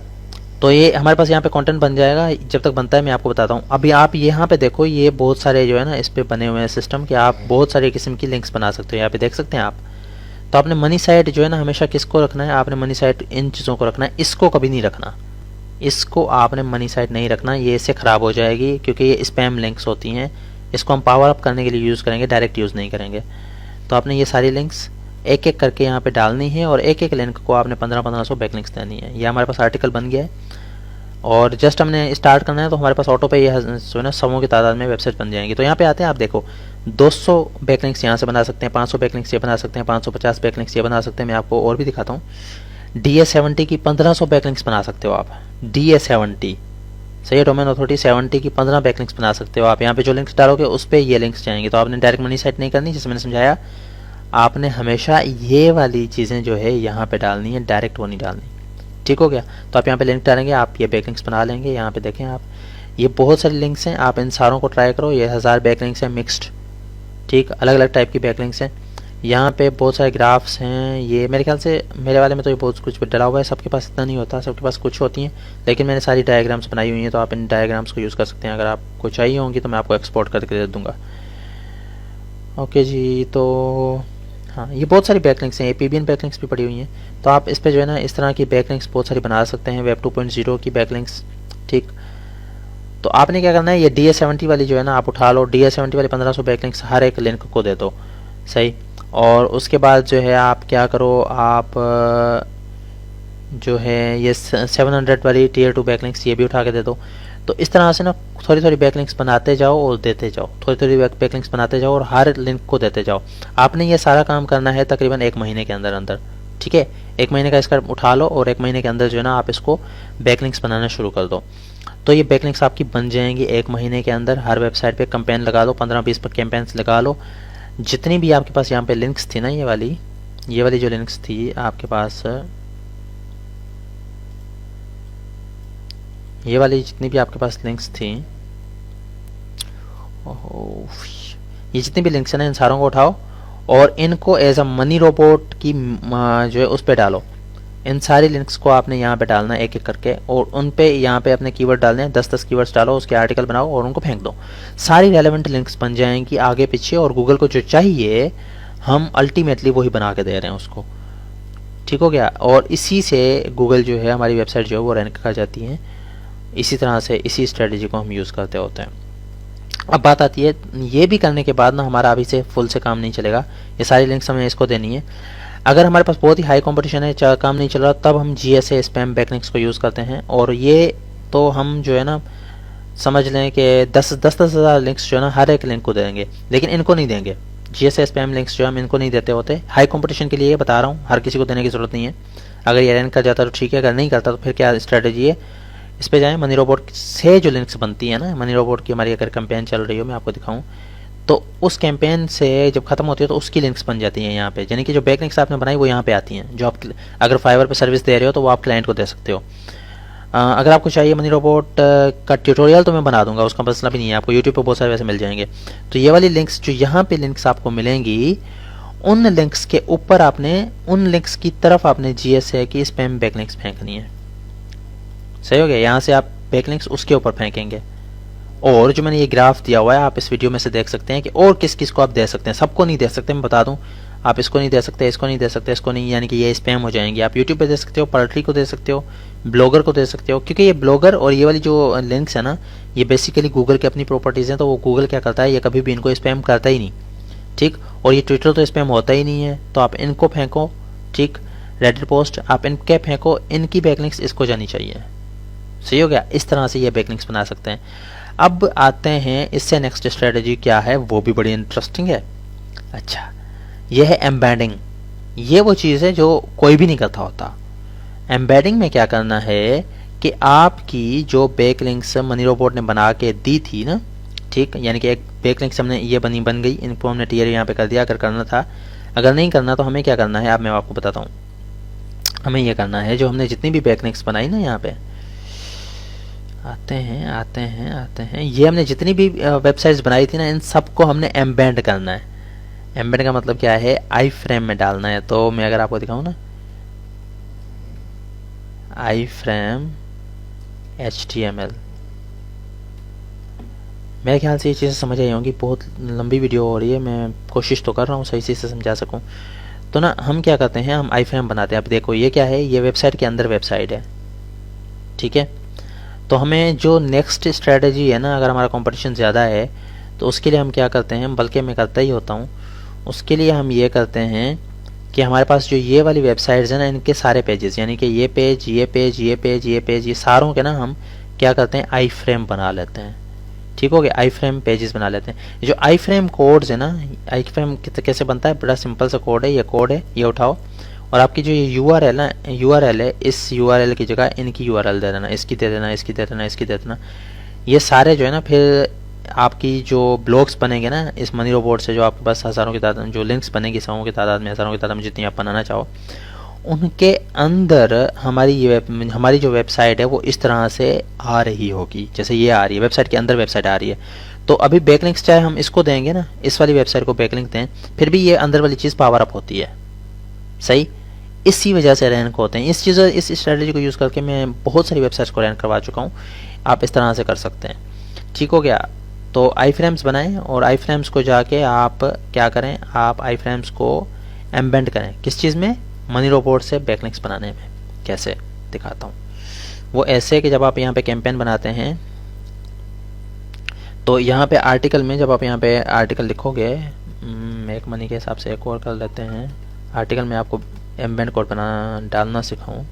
तो ये हमारे पास यहाँ पे कंटेंट बन जाएगा। जब तक बनता है मैं आपको बताता हूँ। अभी आप यहाँ पे देखो, ये बहुत सारे जो है ना इस पे बने हुए हैं सिस्टम कि आप बहुत सारे किस्म की लिंक्स बना सकते हो। यहाँ पे देख सकते हैं आप। तो आपने मनी साइट जो है ना हमेशा किसको रखना है, आपने मनी साइट इन चीज़ों को रखना है, इसको कभी नहीं रखना। इसको आपने मनी साइट नहीं रखना, ये इससे ख़राब हो जाएगी क्योंकि ये स्पैम लिंक्स होती हैं। इसको हम पावर अप करने के लिए यूज़ करेंगे, डायरेक्ट यूज़ नहीं करेंगे। तो आपने ये सारी लिंक्स एक एक करके यहाँ पे डालनी है और एक एक लिंक को आपने 1500 बैकलिंक्स देनी है। ये हमारे पास आर्टिकल बन गया है और जस्ट हमने स्टार्ट करना है तो हमारे पास ऑटो पे ये जो है ना समूह की तादाद में वेबसाइट बन जाएंगी। तो यहाँ पे आते हैं, आप देखो 200 बैकलिंक्स यहाँ से बना सकते हैं, 500 बैकलिंक्स ये बना सकते हैं, 550 बैकलिंक्स ये बना सकते हैं। मैं आपको और भी दिखाता हूँ। DA70 की 1500 बैकलिंक्स बना सकते हो आप। DA70 सही है, डोमेन अथॉरिटी 70 की 15 बैकलिंक्स बना सकते हो आप। यहाँ पे जो लिंक्स डालोगे उस पर ये लिंक्स जाएंगे। तो आपने डायरेक्ट मनी साइट नहीं करनी, जैसे मैंने समझाया। आपने हमेशा ये वाली चीज़ें जो है यहाँ पे डालनी है, डायरेक्ट वो नहीं डालनी। ठीक हो गया। तो आप यहाँ पे लिंक डालेंगे, आप ये बैकलिंक्स बना लेंगे। यहाँ पे देखें आप, ये बहुत सारी लिंक्स हैं, आप इन सारों को ट्राई करो। ये 1000 बैकलिंक्स हैं मिक्स्ड, ठीक, अलग अलग टाइप की बैकलिंक्स हैं। यहाँ पे बहुत सारे ग्राफ्स हैं। ये मेरे ख्याल से मेरे वाले में तो ये बहुत कुछ डला हुआ है, सबके पास इतना नहीं होता, सबके पास कुछ होती हैं, लेकिन मैंने सारी डायग्राम्स बनाई हुई हैं। तो आप इन डायग्राम्स को यूज़ कर सकते हैं। अगर आपको चाहिए होंगी तो मैं आपको एक्सपोर्ट करके दे दूँगा। ओके जी, तो हाँ, ये बहुत सारी बैकलिंक्स हैं, PBN बैकलिंक्स भी पड़ी हुई हैं। तो आप इस पर जो है ना इस तरह की बैकलिंक्स बहुत सारी बना सकते हैं, वेब 2.0 की बैकलिंक्स। ठीक, तो आपने क्या करना है, ये DA70 वाली जो है ना आप उठा लो। DA70 वाली 1500 बैकलिंक्स हर एक लिंक को दे दो। सही। और उसके बाद जो है आप क्या करो, आप जो है ये 700 वाली Tier 2 बैकलिंक्स ये भी उठा के दे दो। तो इस तरह से ना थोड़ी थोड़ी बैकलिंक्स बनाते जाओ और देते जाओ, थोड़ी थोड़ी बैकलिंक्स बनाते जाओ और हर लिंक को देते जाओ। आपने ये सारा काम करना है तकरीबन 1 महीने के अंदर अंदर। ठीक है, 1 महीने का इसका उठा लो और 1 महीने के अंदर जो है ना आप इसको बैकलिंक्स बनाना शुरू कर दो। तो ये बैकलिंक्स आपकी बन जाएंगी 1 महीने के अंदर। हर वेबसाइट पे कैंपेन लगा लो, 15-20 पर कैंपेन्स लगा लो। जितनी भी आपके पास यहाँ पे लिंक्स थी ना, ये वाली जो लिंक्स थी आपके पास, ये वाली जितनी भी आपके पास लिंक्स थी, ये जितनी भी लिंक्स हैं ना, इन सारों को उठाओ और इनको एज अ मनी रोबोट की जो है उस पर डालो। इन सारी लिंक्स को आपने यहाँ पे डालना है एक एक करके, और उन पे यहाँ पे अपने कीवर्ड डालने हैं। 10-10 कीवर्ड्स डालो, उसके आर्टिकल बनाओ और उनको फेंक दो। सारी रेलेवेंट लिंक्स बन जाएंगी आगे पीछे, और गूगल को जो चाहिए हम अल्टीमेटली वही बना के दे रहे हैं उसको। ठीक हो गया। और इसी से गूगल जो है हमारी वेबसाइट जो है वो रैंक कर जाती है। इसी तरह से इसी स्ट्रेटजी को हम यूज़ करते होते हैं। अब बात आती है, ये भी करने के बाद ना हमारा अभी से फुल से काम नहीं चलेगा। ये सारी लिंक्स हमें इसको देनी है। अगर हमारे पास बहुत ही हाई कंपटीशन है, काम नहीं चल रहा, तब हम GSA स्पैम बैकलिंक्स को यूज़ करते हैं। और ये तो हम जो है ना समझ लें कि 10 हज़ार लिंक्स जो है ना हर एक लिंक को देंगे, लेकिन इनको नहीं देंगे। GSA स्पैम लिंक्स जो हम इनको नहीं देते होते। हाई कंपटीशन के लिए ये बता रहा हूँ, हर किसी को देने की ज़रूरत नहीं है। अगर ये रैंक कर जाता तो ठीक है, अगर नहीं करता तो फिर क्या स्ट्रैटेजी है, इस पे जाएं। मनी रोबोट से जो लिंक्स बनती है ना, मनी रोबोट की हमारी अगर कैंपेन चल रही हो, मैं आपको दिखाऊं, तो उस कैंपेन से जब खत्म होती है तो उसकी लिंक्स बन जाती हैं यहाँ पे। यानी कि जो बैक लिंक्स आपने बनाई वो यहाँ पे आती हैं, जो आप अगर फाइवर पे सर्विस दे रहे हो तो वो आप क्लाइंट को दे सकते हो। अगर आपको चाहिए मनी रोबोट का ट्यूटोरियल तो मैं बना दूंगा, उसका मसला भी नहीं है, आपको यूट्यूब पर बहुत सारे वैसे मिल जाएंगे। तो ये वाली लिंक्स जो यहाँ पे लिंक्स आपको मिलेंगी, उन लिंक्स के ऊपर आपने, उन लिंक्स की तरफ आपने GSA की स्पैम बैकलिंक्स फेंकनी है। सही हो गया। यहाँ से आप बैकलिंक्स उसके ऊपर फेंकेंगे। और जो मैंने ये ग्राफ दिया हुआ है आप इस वीडियो में से देख सकते हैं कि और किस किस को आप दे सकते हैं। सबको नहीं दे सकते, मैं बता दूं, आप इसको नहीं दे सकते, इसको नहीं दे सकते, इसको नहीं, यानी कि ये स्पैम हो जाएंगे। आप यूट्यूब पे दे सकते हो, पल्ट्री को दे सकते हो, ब्लॉगर को दे सकते हो, क्योंकि ये ब्लॉगर और ये वाली जो लिंक्स है ना, ये बेसिकली गूगल की अपनी प्रॉपर्टीज़ हैं। तो वो गूगल क्या करता है, ये कभी भी इनको स्पैम करता ही नहीं। ठीक। और ये ट्विटर तो स्पैम होता ही नहीं है, तो आप इनको फेंको। ठीक। रेडिट पोस्ट आप इनके फेंको, इनकी बैकलिंक्स इसको जानी चाहिए। सही हो गया। इस तरह से ये बैकलिंक्स बना सकते हैं। अब आते हैं इससे नेक्स्ट स्ट्रेटजी क्या है, वो भी बड़ी इंटरेस्टिंग है। अच्छा, ये है एम्बेडिंग। ये वो चीज़ है जो कोई भी नहीं करता होता। एम्बेडिंग में क्या करना है कि आपकी जो बैकलिंक्स मनी रोबोट ने बना के दी थी ना, ठीक, यानी कि एक बैकलिंक्स हमने ये बन गई, इनको हमने टियर यहाँ पे कर दिया अगर करना था। अगर नहीं करना तो हमें क्या करना है, अब मैं आपको बताता हूँ। हमें ये करना है, जो हमने जितनी भी बैकलिंक्स बनाई ना, यहाँ पे आते हैं, ये हमने जितनी भी वेबसाइट्स बनाई थी ना, इन सबको हमने एम्बेड करना है। एम्बेड का मतलब क्या है, आई फ्रेम में डालना है। तो मैं अगर आपको दिखाऊं ना, आई फ्रेम HTML, मेरे ख्याल से ये चीज़ें समझ आई होंगी। बहुत लंबी वीडियो हो रही है, मैं कोशिश तो कर रहा हूँ सही से समझा सकूँ। तो ना हम क्या करते हैं, हम आई फ्रेम बनाते हैं। अब देखो ये क्या है, ये वेबसाइट के अंदर वेबसाइट है। ठीक है। तो हमें जो नेक्स्ट स्ट्रेटजी है ना, अगर हमारा कंपटीशन ज़्यादा है तो उसके लिए हम क्या करते हैं, बल्कि मैं करता ही होता हूँ, उसके लिए हम ये करते हैं कि हमारे पास जो ये वाली वेबसाइट्स हैं ना, इनके सारे पेजेस, यानी कि ये पेज, ये पेज, ये पेज, ये पेज, ये सारों के ना हम क्या करते हैं, आई फ्रेम बना लेते हैं। ठीक हो गया। आई फ्रेम पेजेस बना लेते हैं। जो आई फ्रेम कोड्स है ना, आई फ्रेम कैसे बनता है, बड़ा सिंपल सा कोड है। ये उठाओ और आपकी जो ये URL ना, URL है, इस URL की जगह इनकी URL दे देना, इसकी दे देना, इसकी दे देना, इसकी दे देना। ये सारे जो है ना, फिर आपकी जो ब्लॉग्स बनेंगे ना इस मनी रोबोट से, जो आपके पास हज़ारों की तादाद जो लिंक्स बनेंगी, सौ की तादाद में, हज़ारों की तादाद में, जितनी आप बनाना चाहो, उनके अंदर हमारी जो वेबसाइट है वो इस तरह से आ रही होगी, जैसे ये आ रही है, वेबसाइट के अंदर वेबसाइट आ रही है। तो अभी बैकलिंक्स चाहे हम इसको देंगे ना, इस वाली वेबसाइट को बैकलिंक दें, फिर भी ये अंदर वाली चीज़ पावर अप होती है। सही। इसी वजह से रैंक होते हैं। इस स्ट्रेटजी को यूज़ करके मैं बहुत सारी वेबसाइट्स को रैंक करवा चुका हूँ। आप इस तरह से कर सकते हैं। ठीक हो गया। तो आई फ्रेम्स बनाएं और आई फ्रेम्स को जाके आप क्या करें, आप आई फ्रेम्स को एम्बेड करें। किस चीज़ में, मनी रोबोट से बैकलिंक्स बनाने में। कैसे दिखाता हूँ। वो ऐसे कि जब आप यहाँ पे कैंपेन बनाते हैं तो यहाँ पे आर्टिकल में, जब आप यहाँ पे आर्टिकल लिखोगे, मेक मनी के हिसाब से एक और कर लेते हैं। आर्टिकल में आपको एम्बेड कोड डालना सिखाऊं।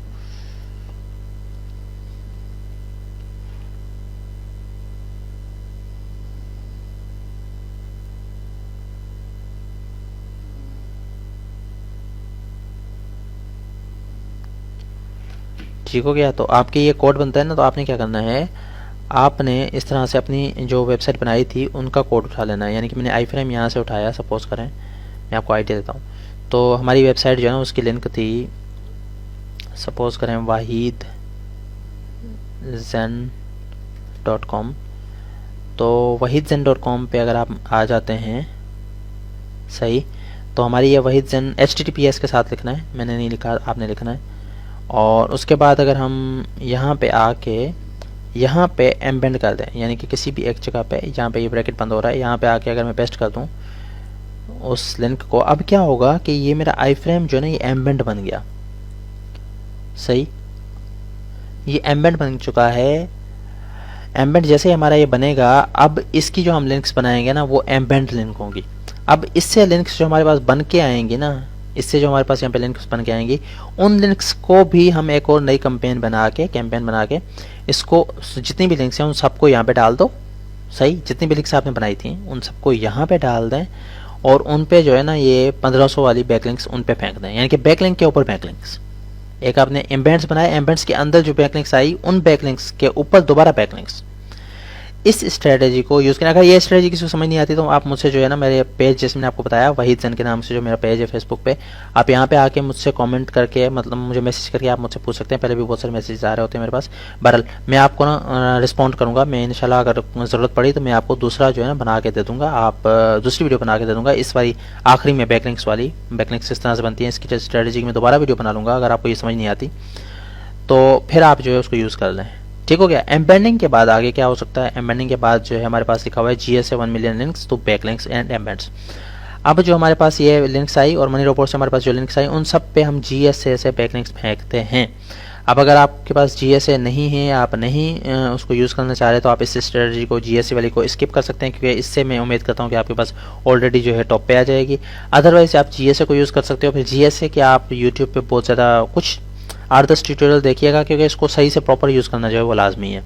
ठीक हो गया। तो आपके ये कोड बनता है ना, तो आपने क्या करना है, आपने इस तरह से अपनी जो वेबसाइट बनाई थी उनका कोड उठा लेना है। यानी कि मैंने आई फ्रेम यहाँ से उठाया, सपोज करें, मैं आपको आइडिया देता हूँ। तो हमारी वेबसाइट जो है ना उसकी लिंक थी, सपोज करें wahidzen.com। तो wahidzen.com पे अगर आप आ जाते हैं, सही, तो हमारी ये wahidzen HTTPS के साथ लिखना है, मैंने नहीं लिखा, आपने लिखना है। और उसके बाद अगर हम यहाँ पे आके यहाँ पे एम्बेड कर दें, यानी कि किसी भी एक जगह पे, यहाँ पे ये ब्रैकेट बंद हो रहा है, यहाँ पे आके अगर मैं पेस्ट कर दूँ उस लिंक को, अब क्या होगा कि ये मेरा आई फ्रेम जो है ना ये एम्बेड बन गया। सही, ये एम्बेड बन चुका है। एम्बेड जैसे ही हमारा ये बनेगा, अब इसकी जो हम लिंक्स बनाएंगे ना वो एम्बेड लिंक होंगी। अब इससे लिंक्स जो हमारे पास बन के आएंगी ना, इससे जो हमारे पास यहाँ पे लिंक्स बन के आएंगी, उन लिंक्स को भी हम एक और नई कैंपेन बना के इसको, जितनी भी लिंक्स हैं उन सबको यहाँ पे डाल दो। सही, जितनी भी लिंक्स आपने बनाई थी उन सबको यहाँ पे डाल दें और उन पे जो है ना ये 1500 वाली बैकलिंक्स उन पे फेंक दें। यानी कि बैकलिंक के ऊपर बैकलिंक्स, एक आपने एम्बेड्स बनाए, एम्बेड्स के अंदर जो बैकलिंक्स आई उन बैकलिंक्स के ऊपर दोबारा बैकलिंक्स। इस स्ट्रेटेजी को यूज़ करें। अगर ये स्ट्रेटेजी किसी को समझ नहीं आती तो आप मुझसे जो है ना मेरे पेज, जैसे मैंने आपको बताया वहीदजन के नाम से जो मेरा पेज है फेसबुक पे, आप यहाँ पे आके मुझसे कमेंट करके, मतलब मुझे मैसेज करके आप मुझसे पूछ सकते हैं। पहले भी बहुत सारे मैसेज आ रहे होते हैं मेरे पास। बहरहाल मैं आपको ना रिस्पॉन्ड करूँगा। मैं इंशाल्लाह अगर ज़रूरत पड़ी तो मैं आपको दूसरा जो है ना बना के दे दूँगा, आप दूसरी वीडियो बना के दे दूँगा। इस वाली आखिरी में बैकलिंक्स वाली, बैकलिंक्स किस तरह से बनती है इसकी स्ट्रेटेजी में दोबारा वीडियो बना लूँगा। अगर आपको ये समझ नहीं आती तो फिर आप जो है उसको यूज़ कर लें। ठीक हो गया। एम्बेडिंग के बाद आगे क्या हो सकता है? एम्बेडिंग के बाद जो है हमारे पास लिखा हुआ है GSA 1 million links to backlinks and embeds. अब जो हमारे पास ये लिंक्स आई और मनी रिपोर्ट से हमारे पास जो लिंक्स आई उन सब पे हम GSA से बैकलिंक्स फेंकते हैं। अब अगर आपके पास GSA नहीं है, आप नहीं उसको यूज़ करना चाह रहे तो आप इस स्ट्रेटजी को, GSA वाली को स्किप कर सकते हैं, क्योंकि इससे मैं उम्मीद करता हूँ कि आपके पास ऑलरेडी जो है टॉप पे आ जाएगी। अदरवाइज आप GSA को यूज़ कर सकते हो। फिर GSA के आप यूट्यूब पे बहुत ज़्यादा कुछ 8-10 ट्यूटोरियल देखिएगा, क्योंकि इसको सही से प्रॉपर यूज़ करना जो है वो लाजमी है।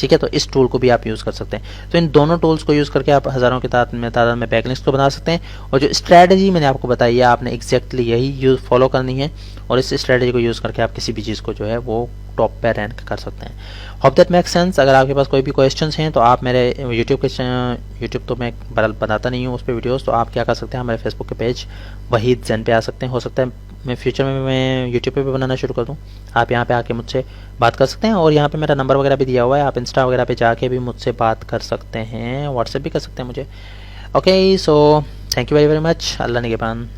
ठीक है, तो इस टूल को भी आप यूज़ कर सकते हैं। तो इन दोनों टूल्स को यूज़ करके आप हज़ारों की तादाद में बैकलिंक्स को बना सकते हैं। और जो स्ट्रैटेजी मैंने आपको बताई है आपने एग्जैक्टली यही फॉलो करनी है और इस स्ट्रैटेजी को यूज़ करके आप किसी भी चीज़ को जो है वो टॉप पे रैंक कर सकते हैं। Hope that make sense. अगर आपके पास कोई भी क्वेश्चंस हैं तो आप मेरे यूट्यूब तो मैं बनाता नहीं हूँ उस पर वीडियोज़, तो आप क्या कर सकते हैं, हमारे फेसबुक के पेज वहीदजन पे आ सकते हैं। हो सकता है मैं फ्यूचर में मैं यूट्यूब पे भी बनाना शुरू कर दूँ। आप यहाँ पे आके मुझसे बात कर सकते हैं और यहाँ पे मेरा नंबर वगैरह भी दिया हुआ है। आप इंस्टा वगैरह पे जाके भी मुझसे बात कर सकते हैं, व्हाट्सएप भी कर सकते हैं मुझे। Okay, so thank you very very much. अल्लाह निगहबान।